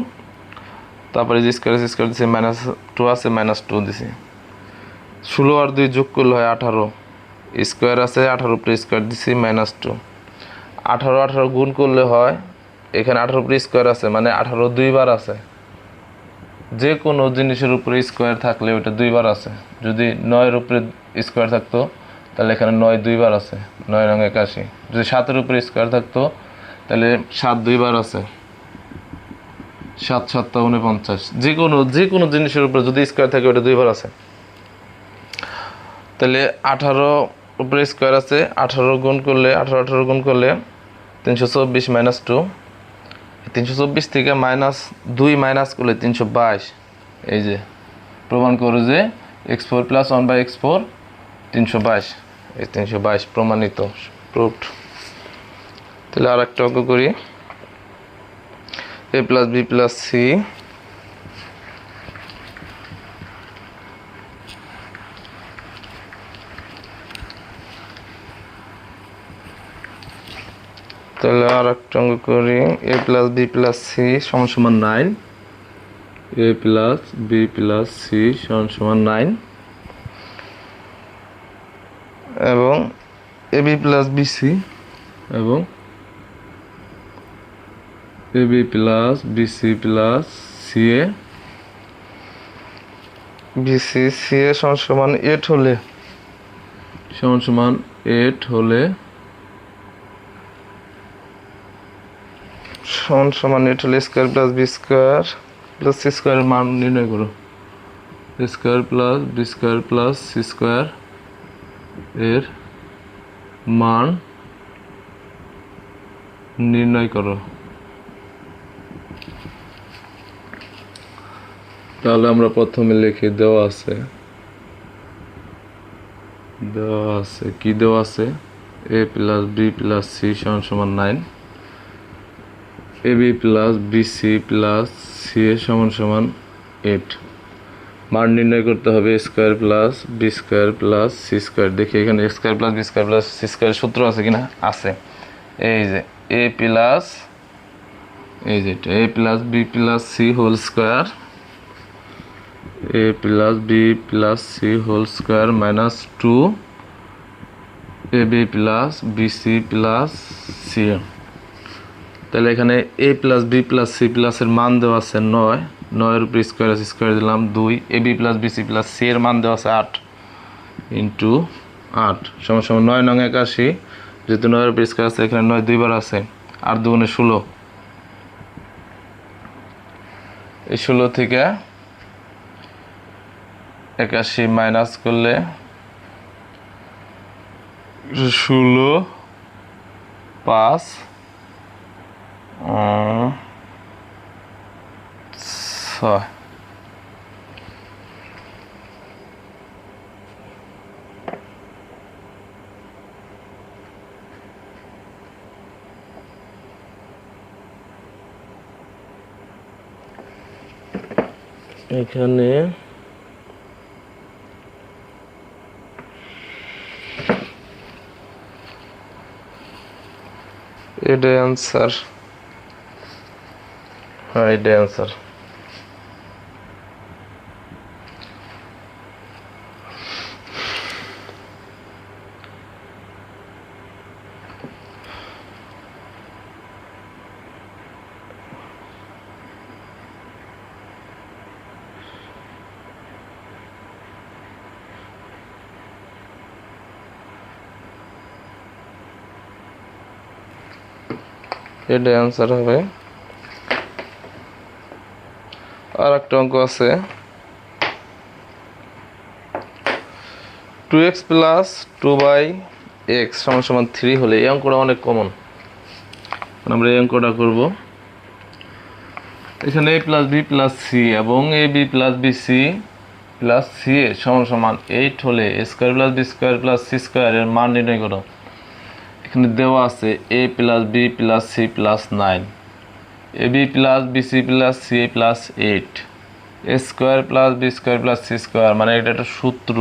তারপরে যে স্কোয়ার আছে স্কোয়ার দিছি, মাইনাস 2 আছে মাইনাস 2 দিছি, 16 আর 2 যোগ করলে হয় 18, স্কোয়ার আছে 18 উপরে স্কোয়ার দিছি মাইনাস 2, 18 গুণ করলে হয়, এখানে 18 উপরে স্কোয়ার আছে মানে 18 দুইবার আছে, যে কোনো জিনিসের উপরে স্কোয়ার থাকলে ওইটা দুইবার আছে। যদি 9 এর উপরে স্কোয়ার থাকতো তাহলে এখানে 9 দুইবার আছে, 9 রঙ 81। যদি 7 এর উপরে স্কোয়ার থাকতো তাহলে 7 দুইবার আছে, 7 7 49। যে কোনো জিনিসের উপরে যদি স্কোয়ার থাকে ওটা দুইবার আছে। তাহলে 18 উপরে স্কোয়ার আছে, 18 গুণ করলে 18 গুণ করলে 324 মাইনাস 2, 324 থেকে মাইনাস 2 মাইনাস করলে 322। এই যে প্রমাণ করে যে x4 প্লাস 1/x4 322, এই 322 প্রমাণিত, প্রুভড। তাহলে আর একটা অঙ্ক করি, a plus B plus c তাহলে আর একটা অঙ্ক করি, a plus B plus c সমান সমান 9, a plus B plus c সমান সমান 9, এবং এ বি প্লাস বিসি এবং A B plus BC plus C a, b c c এ সমান সমান 8 হলে সমান সমান 8 হলে সমান সমান 8 হলে square plus B square plus c স্কোয়ারের মান নির্ণয় করো। Square plus B square plus C square এর মান নির্ণয় করো। তাহলে আমরা প্রথমে লিখে দেওয়া আছে কি দেওয়া আছে, a plus B plus c সমান সমান 9, A B plus BC plus C এ সমান সমান 8। মান নির্ণয় করতে হবে square plus B square plus C square. দেখি এখানে square plus B square plus C square সূত্র আছে কিনা, আছে। এই যে এ প্লাস, এই যে a plus B plus c whole square, A plus B plus c whole square minus 2 A B plus BC plus c. তাহলে এখানে a plus B plus c প্লাসের মান দেওয়া আছে 9, 9 এর উপরে স্কোয়ার আছে স্কোয়ার দিলাম 2, A B plus BC plus C এর মান দেওয়া আছে 8 ইন্টু 8 সমান সমান 9 নং 81। যেহেতু 9 এর উপরে স্কোয়ার আছে এখানে 9 দুইবার আছে, আর 2 গুণে 16, এই 16 থেকে 81 মাইনাস করলে 16 5 6। এখানে এটাই আনসার। হ্যাঁ, এটাই আনসার। এটাই আনসার হবে। আর একটা অঙ্ক আছে, 2x প্লাস 2/x সমান সমান 3 হলে, এই অঙ্কটা অনেক কমন। আমরা এই অঙ্কটা করব। এখানে a plus B plus C এবং A B plus B C plus C এ সমান সমান 8 হলে A square plus B square plus C square এর মান নির্ণয় করো। এখানে দেওয়া আছে a plus B plus C plus 9, A B plus B C plus C plus 8, A square plus B square plus C square, মানে এটা একটা সূত্র।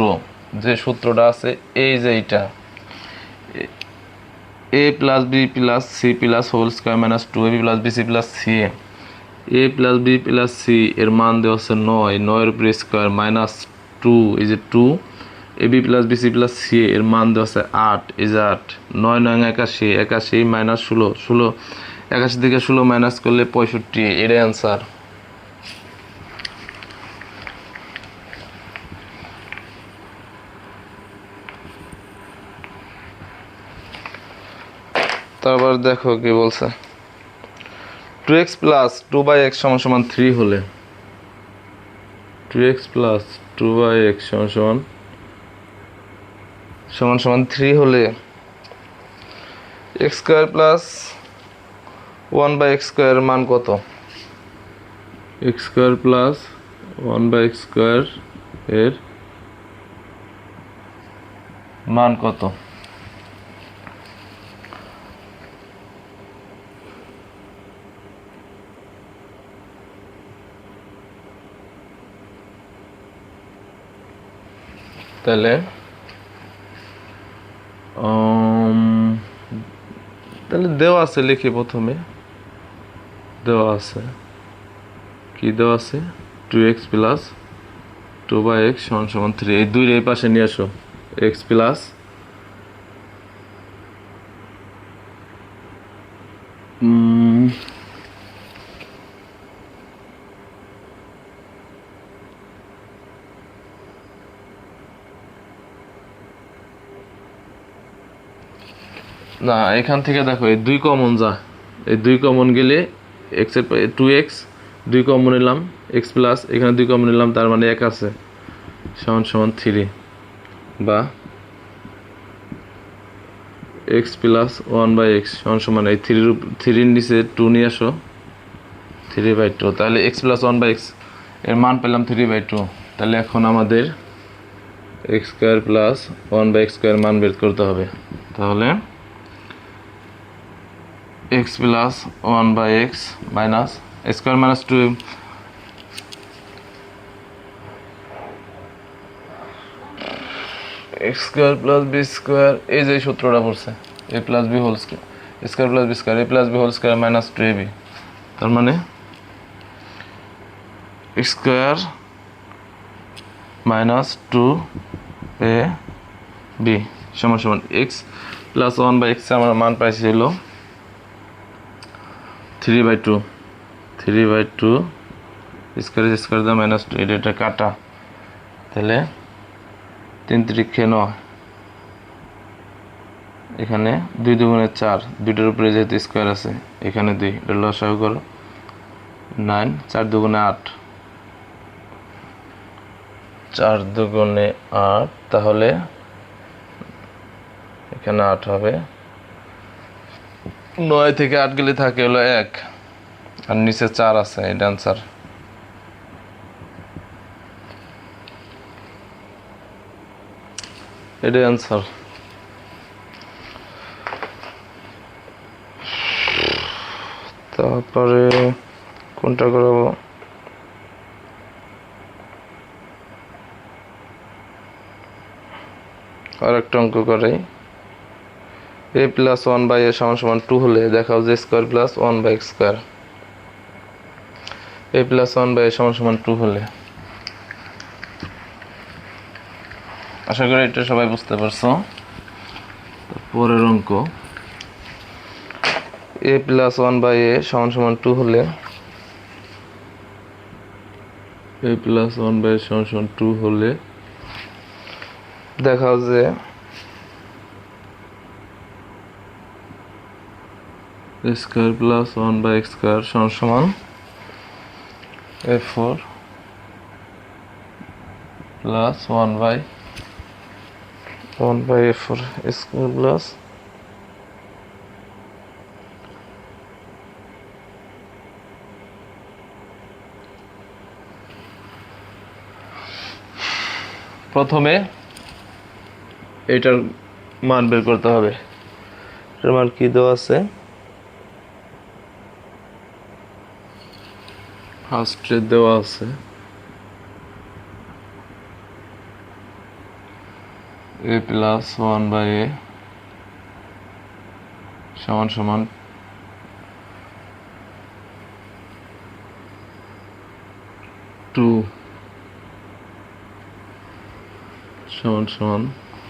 যে সূত্রটা আছে এই যে এইটা, A plus B plus C plus whole square minus 2ab plus BC plus C A plus B plus C এর মান দেওয়া আছে 9, 9 এর উপরে স্কোয়ার মাইনাস 2 এই যে 2, A B plus BC plus C এর মান দেওয়া আছে 8 এই যে 8, 9 9 81, 81 মাইনাস 16, 16 81 থেকে 16 মাইনাস করলে 65, এটাই অ্যান্সার। তারপর দেখো কি বলছে, 2x প্লাস 2/x সমান সমান 3 হলে, 2x প্লাস 2/x সমান সমান 3 হলে x square plus 1/x square মান কত? x square plus 1/x square এর মান কত? তাহলে দেওয়া আছে, লিখি প্রথমে দেওয়া আছে কি দেওয়া আছে, 2x প্লাস 2/x সমান সমান 3, এই দুইয়ের এই পাশে নিয়ে আসো, x প্লাস না, এখান থেকে দেখো এই 2 কমন যা, এই 2 কমন গেলে x এর 2x 2 কমন নিলাম, x প্লাস এখানে 2 কমন নিলাম, তার মানে 1 আছে, সমান সমান 3, বা x প্লাস 1/x সমান সমান এই 3 এর নিচে 2 নিয়ে আসো, 3/2, তাহলে x প্লাস 1/x এর মান পেলাম 3/2। তাহলে এখন আমাদের x square plus 1/x square মান বের করতে হবে। তাহলে x plus 1/x minus square minus 2, x square plus b square, এই যে সূত্রটা পড়ছে, a plus b whole square, square plus b square, a plus b whole square minus 2ab, তার মানে x স্কয়ার মাইনাস 2ab সমান সমান x plus 1/x আমার মান পাইছিল 3/2, 3/2 স্কয়ার স্কয়ার দা মাইনাস 2, এটা কাটা, তাহলে 3 3 9, এখানে 2 2 4, দুইটার উপরে যেহেতু স্কয়ার আছে এখানে 2, এটা লসাগু করো 9, 4 2 8, 4 2 8, তাহলে এখানে 8 হবে, 9 থেকে 8 গেলে থাকে হলো 1, আর নিচে 4 আছে, এটা আনসার। এটাই আনসার। তারপরে কোনটা করাবো, আর একটা অঙ্ক করাই, A plus one by A সমান সমান টু হলে দেখাও যে square plus one by X square A plus one by A সমান সমান টু হলে। আশা করি এটা সবাই বুঝতে পারছো। পরের অঙ্ক A plus one by A সমান সমান টু হলে A plus one by A সমান সমান টু হলে দেখাও যে square plus one by X square সমান সমান A four plus one by A four square plus প্রথমে এটার মান বের করতে হবে। এটার মান কি দেওয়া আছে? ফার্স্টে দেওয়া আছে A plus one by A সমান সমান টু সমান সমান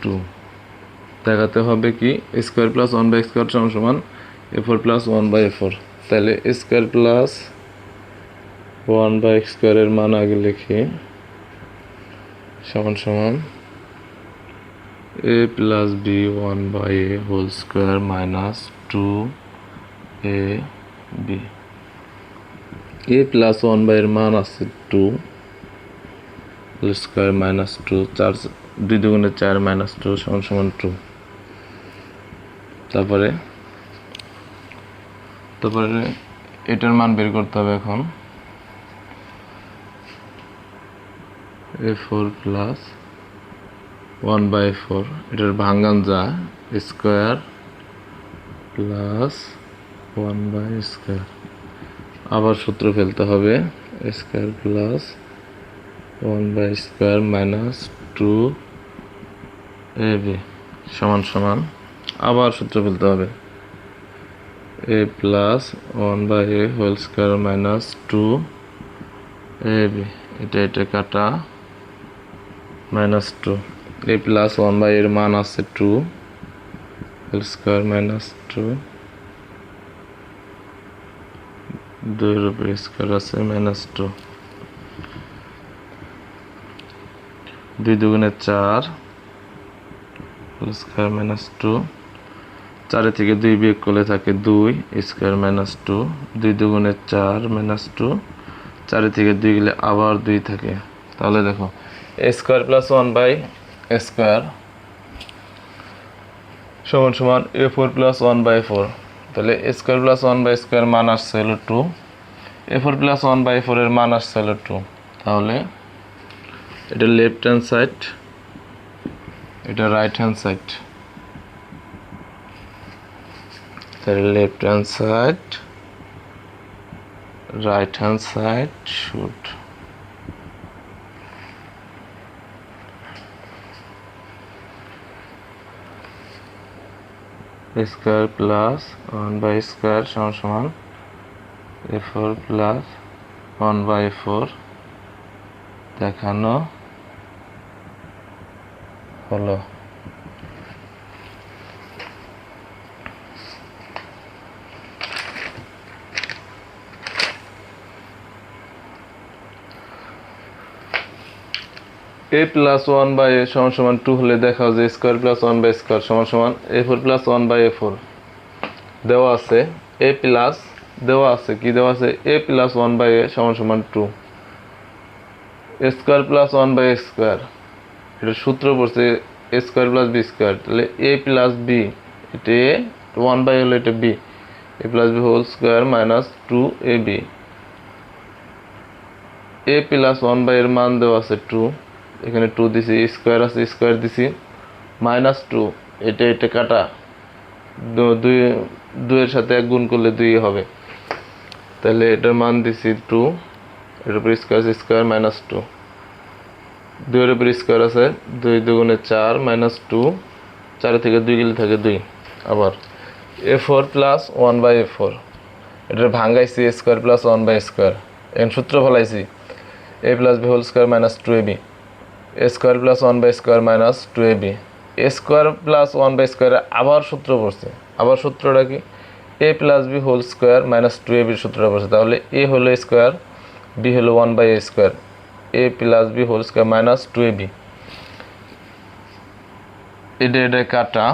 টু। দেখাতে হবে কি square plus one by square সমান সমান A four plus one by A four. তাহলে square plus one by X স্কোয়ারের মান আগে লিখি সমান সমান A plus B one by A whole square minus two A B. A plus one by এর মান আছে two whole square minus two, চার দুই দুগুণে চার মাইনাস টু সমান সমান টু। তারপরে এটার মান বের করতে হবে এখন A four plus one by four এটার ভাঙ্গান যা square plus one by square. আবার সূত্র ফেলতে হবে square plus one by square minus two A B সমান সমান আবার সূত্র ফেলতে হবে A plus one by A whole square minus two A B. এটা কাটা minus two. A plus one by এর মান আছে two whole square minus two, দুইয়ের উপরে স্কোয়ার আছে মাইনাস টু, দুই দুগুণে চার হোল স্কোয়ার মাইনাস টু, চারে থেকে দুই বিয়োগ করলে থাকে দুই স্কোয়ার মাইনাস টু, দুই দুগুণে চার মাইনাস টু, চারে থেকে দুই গেলে আবার দুই থাকে। তাহলে দেখো A square plus one by A square সমান সমান A four plus one by four. তাহলে A square plus one by square মান আসছে হলো two, A four plus one by four এর মান আসছে হলো টু। তাহলে এটা লেফট হ্যান্ড সাইড, এটা রাইট হ্যান্ড সাইড। তাহলে left hand side right hand side should square plus 1 by square সমান সমান a4 plus 1 by 4 দেখানো হলো। a plus one by A সমান সমান টু হলে দেখাও যে square plus one by square সমান সমান A four plus one by A four. দেওয়া আছে এ প্লাস দেওয়া আছে কি দেওয়া আছে A plus one by A সমান সমান two, A square plus one by A square এটা সূত্র পড়ছে এ স্কোয়ার প্লাস বি স্কোয়ার। তাহলে এ প্লাস বি এটা এ ওয়ান বাই হলো এটা b, A plus b whole square minus two A B. A plus one by এর মান দেওয়া আছে টু, এখানে টু দিছি, স্কোয়ার আছে স্কোয়ার দিছি মাইনাস টু, এটা কাটা দুইয়ের সাথে এক গুণ করলে দুই হবে। তাহলে এটার মান দিছি টু, এটার উপর স্কোয়ার আছে স্কোয়ার মাইনাস টু, দুইয়ের উপর স্কোয়ার আছে দুই দুগুণে চার মাইনাস টু, চারে থেকে দুই গেলে থাকে দুই, আবার a4 প্লাস 1/a4 এটার ভাঙাইছি a square plus 1/a square এখন সূত্র ফলাইছি a plus b whole square minus 2ab a square plus 1/স্কোয়ার minus 2ab a square plus 1/স্কোয়ার আবার সূত্র পড়ছে আবার সূত্রটা কি a plus b whole square minus 2ab এর সূত্রটা পড়ছে তাহলে a হলো স্কোয়ার b হলো 1/a square a plus b whole square minus 2ab এটা কাটা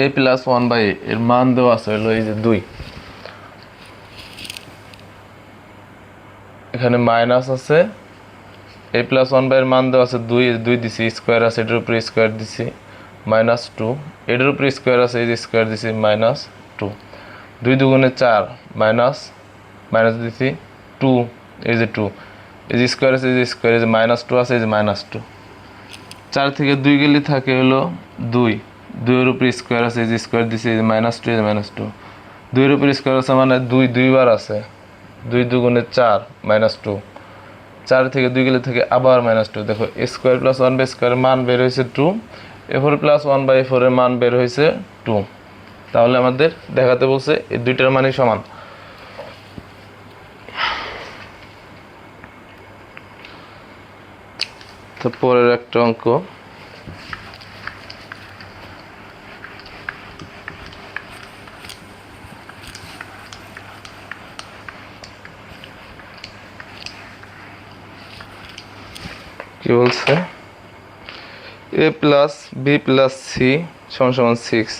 a প্লাস 1/a এর মান দেওয়া আছে হলো এই যে 2 এখানে মাইনাস আছে a প্লাস 1/a এর মান দেওয়া আছে 2 দিছি স্কোয়ার আছে এটার উপরে স্কোয়ার দিছি মাইনাস 2 এটার উপরে স্কোয়ার আছে এই যে স্কোয়ার দিছি মাইনাস 2 2 দুগুণে 4 মাইনাস দিছি 2 এই যে 2 এই যে স্কোয়ার আছে এই যে স্কোয়ার এই যে মাইনাস 2 আছে এই যে মাইনাস 2 4 থেকে 2 গেলে থাকে হলো 2 2 এর উপরে স্কোয়ার আছে এই যে স্কোয়ার দিছি এই যে মাইনাস 2 এই যে মাইনাস 2 2 এর উপরে স্কোয়ার আছে মানে 2 দুইবার আছে 2 দুগুণে 4 মাইনাস 2 4 থেকে 2 গেলে থাকে আবার মাইনাস 2 দেখো a স্কোয়ার প্লাস 1/স্কোয়ার মান বের হয়েছে 2 a4 প্লাস 1/4 এর মান বের হয়েছে 2 তাহলে আমাদের দেখাতে বলছে এই দুইটার মানই সমান তো পরের একটা অঙ্ক কি বলছে a plus b plus c সমান সমান 6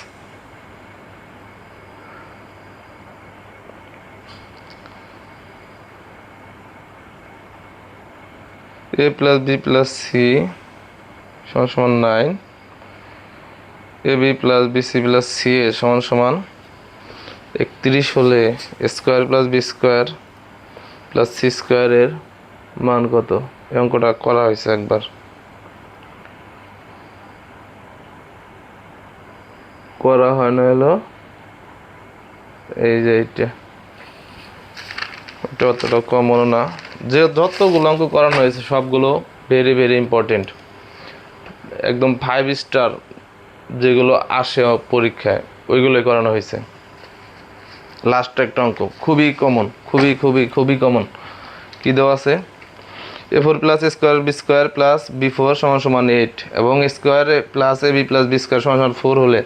a plus b plus c সমান সমান 9 ab plus bc plus c সমান সমান 31 হলে square plus b square plus c স্কোয়ারের মান কত এই অঙ্কটা করা হয়েছে একবার করা হয় না হলো এই যে এটা অতটা কমন না যে যতগুলো অঙ্ক করানো হয়েছে সবগুলো ভেরি ভেরি ইম্পর্টেন্ট একদম 5 স্টার যেগুলো আসে পরীক্ষায় ওইগুলোই করানো হয়েছে লাস্ট একটা অঙ্ক খুবই কমন খুবই কমন কি দেওয়া আছে a4 plus square B square plus b4 সমান সমান 8 এবং square plus ab plus b square সমান সমান 4 হলে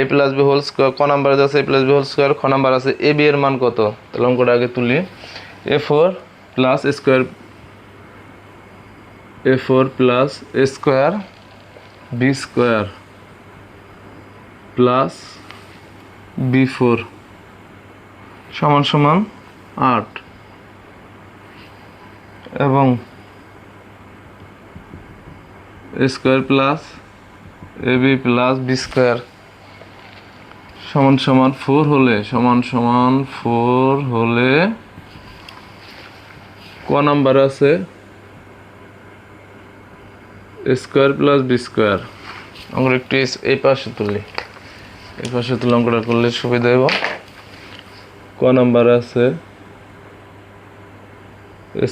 a plus b whole square ক নাম্বার আছে a plus b whole square খ নাম্বার আছে ab এর মান কত তাহলে অঙ্কটা আগে তুলি a4 plus square a4 plus square b square plus b4 সমান সমান 8 এবং square plus ab plus b square সমান সমান 4 হলে ক নাম্বার আছে স্কোয়ার প্লাস বি স্কোয়ার আমরা একটু এই পাশে তুলি অঙ্কটা করলে সুবিধা হবে ক নাম্বার আছে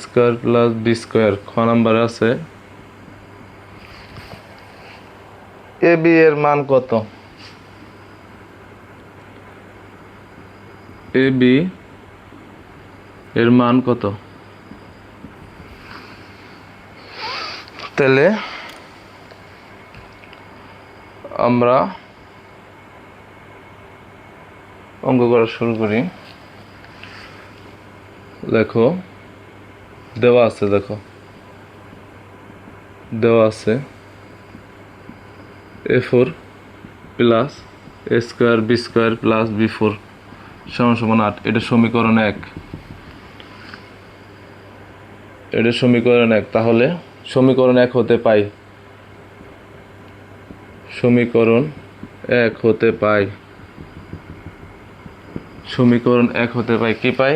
স্কোয়ার প্লাস বি স্কোয়ার খ নাম্বার আছে এ বি এর মান কত এ বি এর মান কত তাহলে আমরা অঙ্ক করা শুরু করি দেখো দেওয়া আছে a4 plus a square B square plus b4 সমান সমান 8 এটা সমীকরণ 1 তাহলে সমীকরণ 1 হতে পাই কি পাই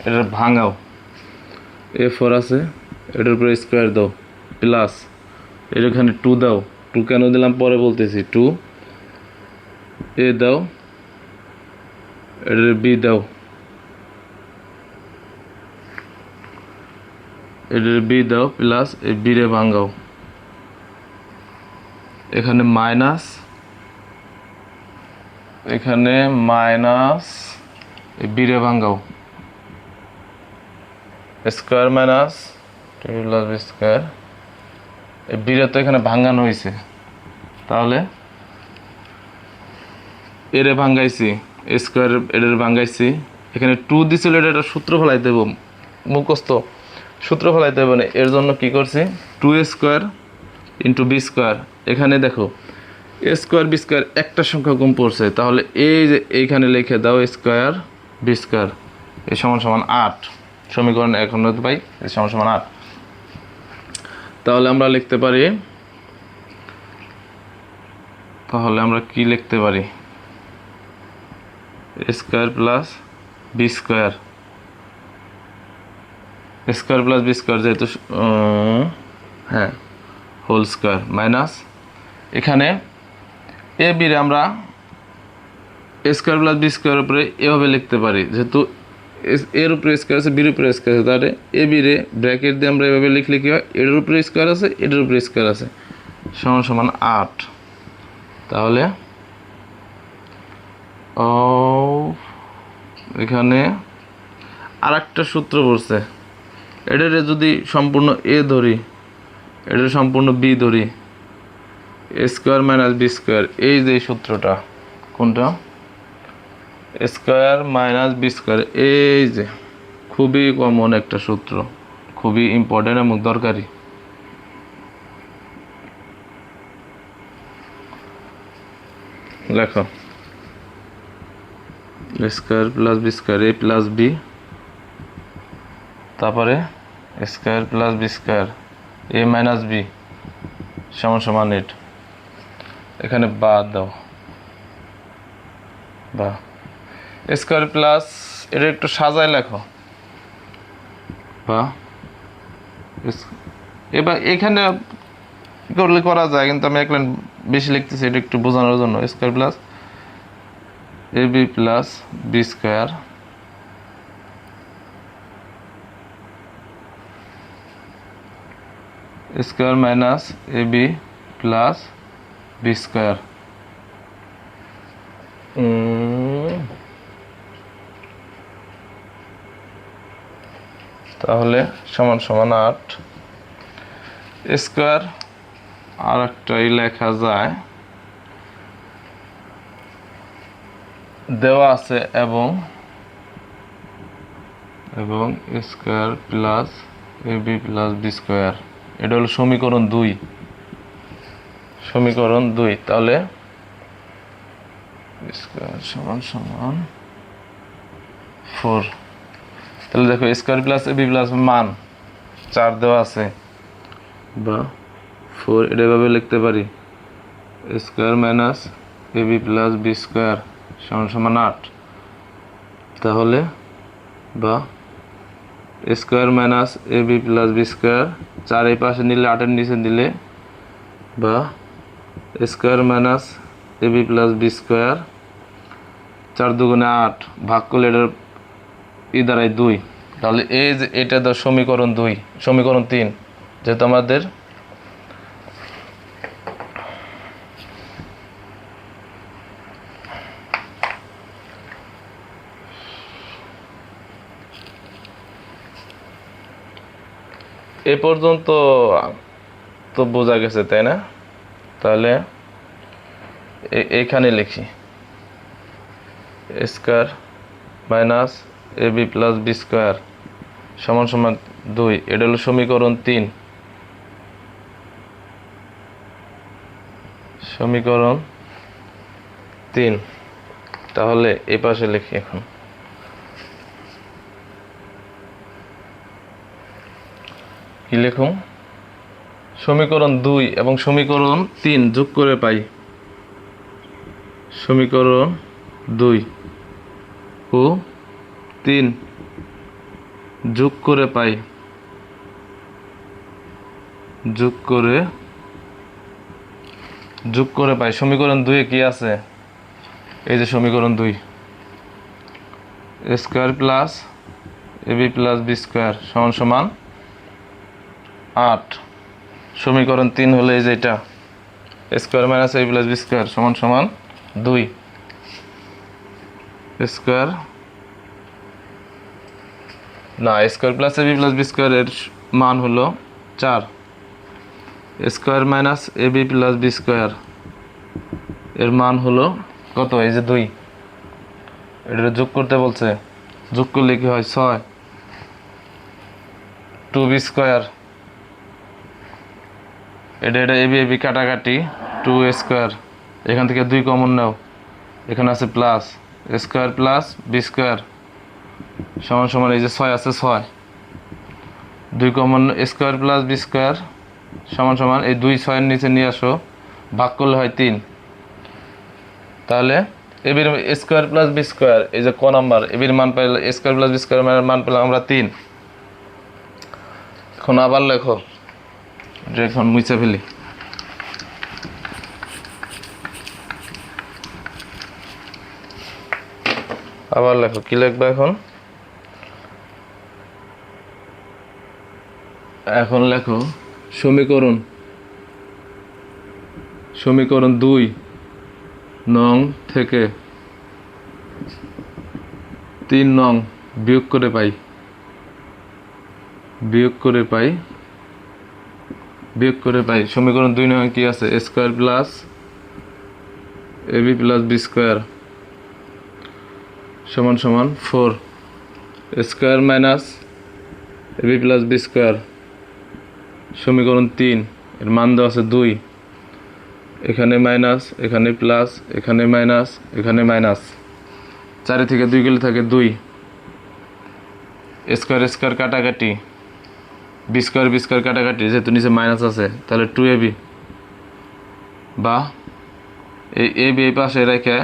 এটা ভাঙাও a4 আছে এটার উপরে স্কোয়ার দাও প্লাস এখানে 2 দাও 2 কেন দিলাম পরে বলতেছি 2 a দাও এটার b দাও প্লাস এই b রে ভাঙাও এখানে মাইনাস এখানে মাইনাস বিরে ভাঙ্গাও square minus two plus B square, এই বিরে তো এখানে ভাঙ্গানো হয়েছে, তাহলে এরে ভাঙ্গাইছি স্কোয়ার এর ভাঙ্গাইছি, এখানে টু দিছিল, এটা সূত্র ফেলাই দেব, মুখস্থ সূত্র ফেলাই দেব না, এর জন্য কি করছি two square into B square. এখানে দেখো এ স্কোয়ার বি স্কোয়ার একটা সংখ্যা কম পড়ছে, তাহলে এই যে এইখানে লিখে দাও স্কোয়ার বি স্কোয়ার এ সমান সমান 8, সমীকরণ এখন পাই এ সমান সমান 8। তাহলে আমরা লিখতে পারি, তাহলে আমরা কি লিখতে পারি square plus B square, square plus B square যেহেতু হ্যাঁ হোল স্কোয়ার মাইনাস এখানে এ বিরে আমরা স্কোয়ার প্লাস বি স্কোয়ার উপরে এভাবে লিখতে পারি, যেহেতু এর উপরে স্কোয়ার আছে বির উপরে স্কোয়ার আছে, তাহলে এ বিরে ব্র্যাকেট দিয়ে আমরা এভাবে লিখলে কি হয় এর উপরে স্কোয়ার আছে এটার উপরে স্কোয়ার আছে সমান সমান 8। তাহলে ও এখানে আর একটা সূত্র পড়ছে, এটারে যদি সম্পূর্ণ এ ধরি এটা সম্পূর্ণ বি ধরি, এ স্কোয়ার মাইনাস বি স্কোয়ার, এই যে সূত্রটা কোনটা স্কোয়ার মাইনাস বি স্কোয়ার, এই যে খুবই কমন একটা সূত্র, খুবই ইম্পর্টেন্ট এবং দরকারি। লেখো স্কোয়ার প্লাস বি স্কোয়ার এ প্লাস বি, তারপরে square plus B square a minus B সমান সমান 8, এখানে বাদ দাও বা স্কোয়ার প্লাস এটা একটু সাজায় লেখো বা এবার এখানে করলে করা যায়, কিন্তু আমি এক লাইন বেশি লিখতেছি এটা একটু বোঝানোর জন্য। Square plus A B plus B square square minus A B plus B square, তাহলে সমান সমান 8 স্কোয়ার। আর একটাই লেখা যায় দেওয়া আছে এবং square plus A B plus B square, এটা হলো সমীকরণ 2, সমীকরণ 2। তাহলে স্কোয়ার সমান সমান 4, তাহলে দেখো square plus A B plus মান 4 দেওয়া আছে বা 4, এটা এভাবে লিখতে পারি square minus A B plus B square সমান সমান 8, তাহলে বা square minus A B plus B square 4 এই পাশে নিলে 8 এর নিচে দিলে বা square minus A B plus B square 4 দুগুণে 8 ভাগ করলে এটার দ্বারাই 2, তাহলে এই যে এটা তো সমীকরণ 2, সমীকরণ 3, যেহেতু আমাদের এ পর্যন্ত তো বোঝা গেছে তাই না? তাহলে এখানে লিখি square minus A B plus B square সমান সমান 2, এটা হলো সমীকরণ 3, সমীকরণ 3। তাহলে এই পাশে লিখি এখন কি লিখুন সমীকরণ 2 এবং সমীকরণ 3 যোগ করে পাই সমীকরণ 2 ও 3 যোগ করে পাই, যোগ করে পাই সমীকরণ 2 এ কি আছে, এই যে সমীকরণ 2 square plus A B plus B square সমান সমান 8, সমীকরণ 3 হলে এই যে এটা square minus A plus B square সমান সমান 2। স্কোয়ার না square plus AB plus B স্কোয়ারের মান হলো 4 square minus AB plus B square এর মান হলো কত? এই যে 2, এটা যোগ করতে বলছে, যোগ করলে কি হয় 6 2b স্কোয়ার, এটা এবি এবি কাটাকাটি 2 স্কোয়ার, এখান থেকে 2 কমন নাও, এখানে আছে plus square plus B square সমান সমান এই যে 6 আছে 6 2 common square plus B square সমান সমান এই 2 6 এর নিচে নিয়ে আসো, ভাগ করলে হয় 3। তাহলে এবির স্কোয়ার প্লাস বি স্কোয়ার এই যে ক নাম্বার এবির মান পাইলে স্কোয়ার প্লাস বি স্কোয়ার মান পেলাম আমরা 3। এখন আবার লেখো, এখন মুছে ফেলি। আবার লেখো, কি লিখবে এখন? এখন লেখো সমীকরণ 2 নং থেকে 3 নং বিয়োগ করে পাই সমীকরণ 2 নং কি আছে? Square plus AB plus B square সমান সমান 4 square minus AB plus B square সমীকরণ 3 এর মান দেওয়া আছে 2, এখানে মাইনাস এখানে প্লাস এখানে মাইনাস এখানে মাইনাস, 4 থেকে 2 গেলে থাকে 2 স্কোয়ার স্কোয়ার কাটাকাটি বি স্কোয়ার কাটাকাটি, যেহেতু নিচে মাইনাস আছে তাহলে 2ab বা এই এবি এই পাশে রেখে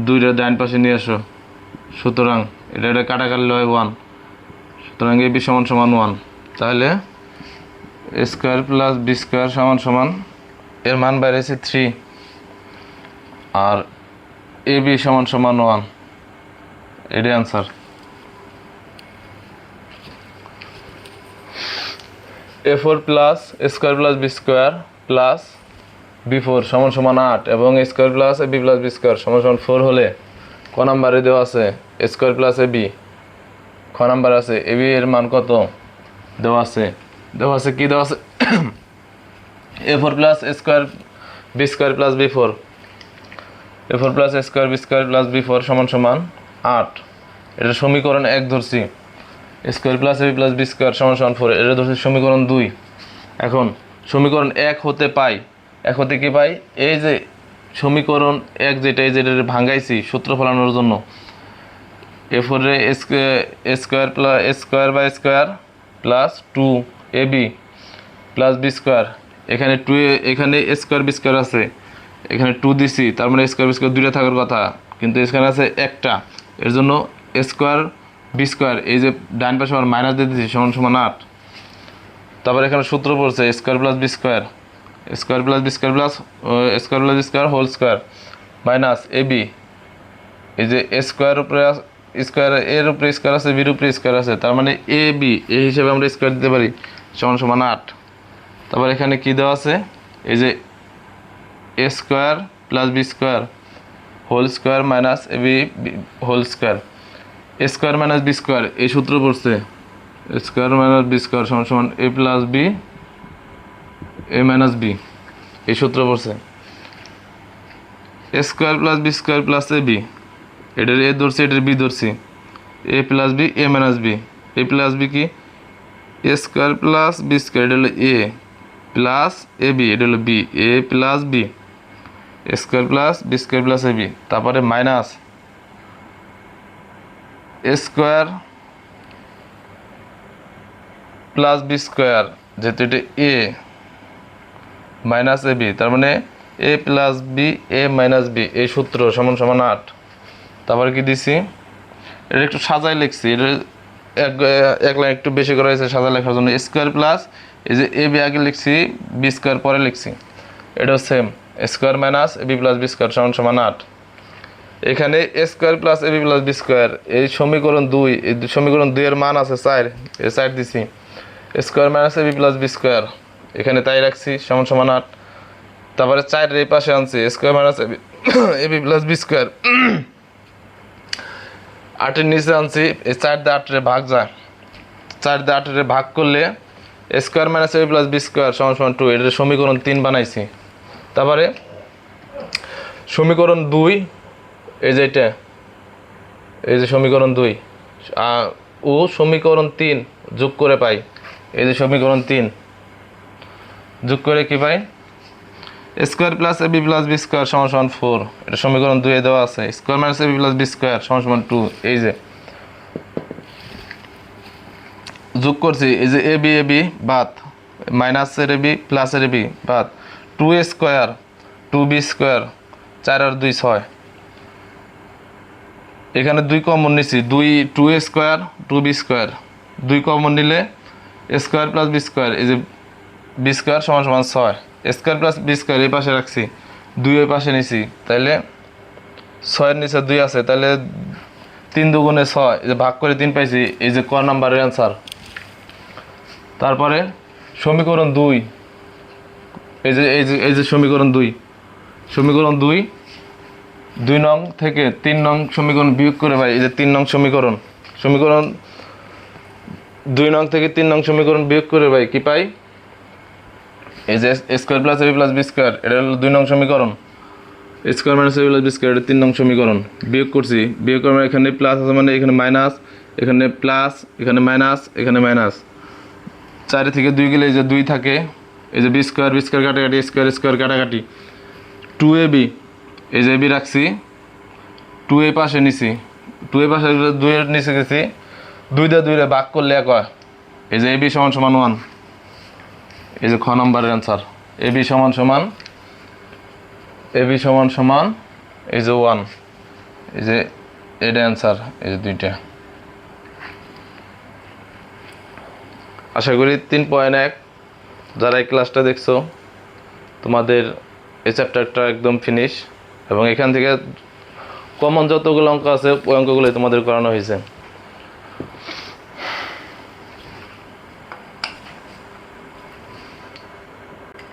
2টা ডাইন পাশে নিয়ে আসো, সুতরাং এটা কাটাকাটি হয় 1, সুতরাং এবি সমান সমান 1। তাহলে স্কোয়ার প্লাস বি স্কোয়ার সমান সমান এর মান বাইরেছে 3 আর এবি সমান সমান 1, এটাই answer. a4 plus square plus B square plus b4 সমান সমান 8 এবং square plus AB plus B square সমান সমান 4 হলে ক নাম্বারে দেওয়া আছে? স্কোয়ার প্লাস এবি, খ নাম্বার আছে এবি এর মান কত দেওয়া আছে? কি দেওয়া আছে? a4 plus square B square plus b4, a4 plus square B square plus b4 সমান সমান 8, এটা সমীকরণ 1 ধরছি। Square plus AB plus B square সমান সমান 4, এটা ধরছি সমীকরণ 2। এখন সমীকরণ 1 হতে কি পাই? এই যে সমীকরণ 1 যেটা এই যেটা ভাঙাইছি সূত্র ফলানোর জন্য, a4 A square plus square by square plus 2ab plus B square, এখানে 2 এখানে স্কোয়ার বি স্কোয়ার আছে, এখানে 2 দিছি, তার মানে স্কোয়ার বি স্কোয়ার 2টা থাকার কথা, কিন্তু এখানে আছে একটা, এর জন্য স্কোয়ার বি স্কোয়ার এই যে ডান পাশে আমার মাইনাস দিয়ে দিচ্ছি সমান সমান 8। তারপর এখানে সূত্র পড়ছে square plus B square whole square minus AB, এই যে স্কোয়ার উপরে স্কোয়ার এর উপরে স্কোয়ার আছে বির উপরে স্কোয়ার আছে, তার মানে এ বি এই হিসেবে আমরা স্কোয়ার দিতে পারি সমান সমান 8। তারপর এখানে কি দেওয়া আছে? এই যে এ square plus B square whole square minus AB whole square, square minus B square এই সূত্র পড়ছে স্কোয়ার মাইনাস বি স্কোয়ার সমান সমান A plus B A minus B, এই সূত্র পড়ছে। Square plus B square plus A B, এটার A ধরছি এটার বি ধরছি, A plus B A minus B, A plus B কি A square plus B square, এটা হলো এ প্লাস এ বি, এটা হলো B, A plus B square plus B square plus A B, তারপরে minus square plus B square, যেহেতু এটা A minus A B, তার মানে A plus B A minus B, এই সূত্র সমান সমান 8। তারপরে কি দিছি? এটা একটু সাজায় লিখছি, এটা এক লাইন একটু বেশি করা হয়েছে সাজায় লেখার জন্য। স্কোয়ার প্লাস এই যে এ বি আগে লিখছি, বি স্কোয়ার পরে লিখছি, এটাও same square minus A B plus B square সমান সমান 8। এখানে square plus A B plus B square এই সমীকরণ 2, এই সমীকরণ 2 এর মান আছে 4, এই 4 দিছি, square minus A B plus B square এখানে তাই রাখছি সমান সমান 8। তারপরে 4 এই পাশে আনছি square minus A B plus B square 8 এর নিচে আনছি, এই 4 দিয়ে 8 রে ভাগ যায়, 4 দিয়ে 8 রে ভাগ করলে a square minus a plus B square সমান সমান 2, এটার সমীকরণ 3 বানাইছি। তারপরে সমীকরণ 2, এই যে এটা, এই যে সমীকরণ 2 ও সমীকরণ 3 যোগ করে পাই, এই যে সমীকরণ 3 যোগ করে কি পাই, a square plus a b plus b square সমান সমান 4, এটা সমীকরণ 2 এ দেওয়া আছে। Square minus a b plus b square সমান সমান 2, এই যে যোগ করছি, এই যে a b বাদ মাইনাস এর a b প্লাস এর a b বাদ 2a স্কোয়ার 2b স্কোয়ার 4 আর 2 6, এখানে 2 কমন নিছি, 2a square 2b square 2 common নিলে a square plus b square, এই যে b স্কোয়ার সমান সমান 6, a square plus b square এই পাশে রাখছি, 2 এই পাশে নিছি, তাইলে 6 এর নিচে 2 আছে, তাহলে 3 দুগুণে 6, এই যে ভাগ করে 3 পাইছি, এই যে ক নাম্বারের অ্যান্সার। তারপরে সমীকরণ 2, এই যে সমীকরণ 2 2 নং থেকে 3 নং সমীকরণ বিয়োগ করে ভাই, এই যে 3 নং সমীকরণ 2 নং থেকে 3 নং সমীকরণ বিয়োগ করে ভাই কি পাই, এই যে a square plus a plus b square, এটা হলো 2 নং সমীকরণ, a square minus a plus b square, এটা 3 নং সমীকরণ। বিয়োগ করছি, বিয়োগ করে এখানে প্লাস আছে মানে এখানে মাইনাস, এখানে প্লাস, এখানে মাইনাস, এখানে মাইনাস, 4 থেকে 2 গেলে এই যে 2 থাকে, এই যে b স্কোয়ার কাটাকাটি, স্কোয়ার কাটাকাটি, 2ab, এই যে ab রাখছি, 2 এর পাশে নিছি, 2 এর পাশে 2 এর নিচে গেছি, 2 দিয়ে 2 রে ভাগ করলে এক হয়, এই যে ab সমান সমান 1, এই যে খ নম্বরের অ্যান্সার। ab সমান সমান এই যে 1, এই যে এটা অ্যান্সার, এই যে 2টা। আশা করি 3.1 যারা এই ক্লাসটা দেখছো তোমাদের এই চ্যাপ্টারটা একদম ফিনিশ, এবং এখান থেকে কমন যতগুলো অঙ্ক আছে ওই অঙ্কগুলোই তোমাদের করানো হয়েছে।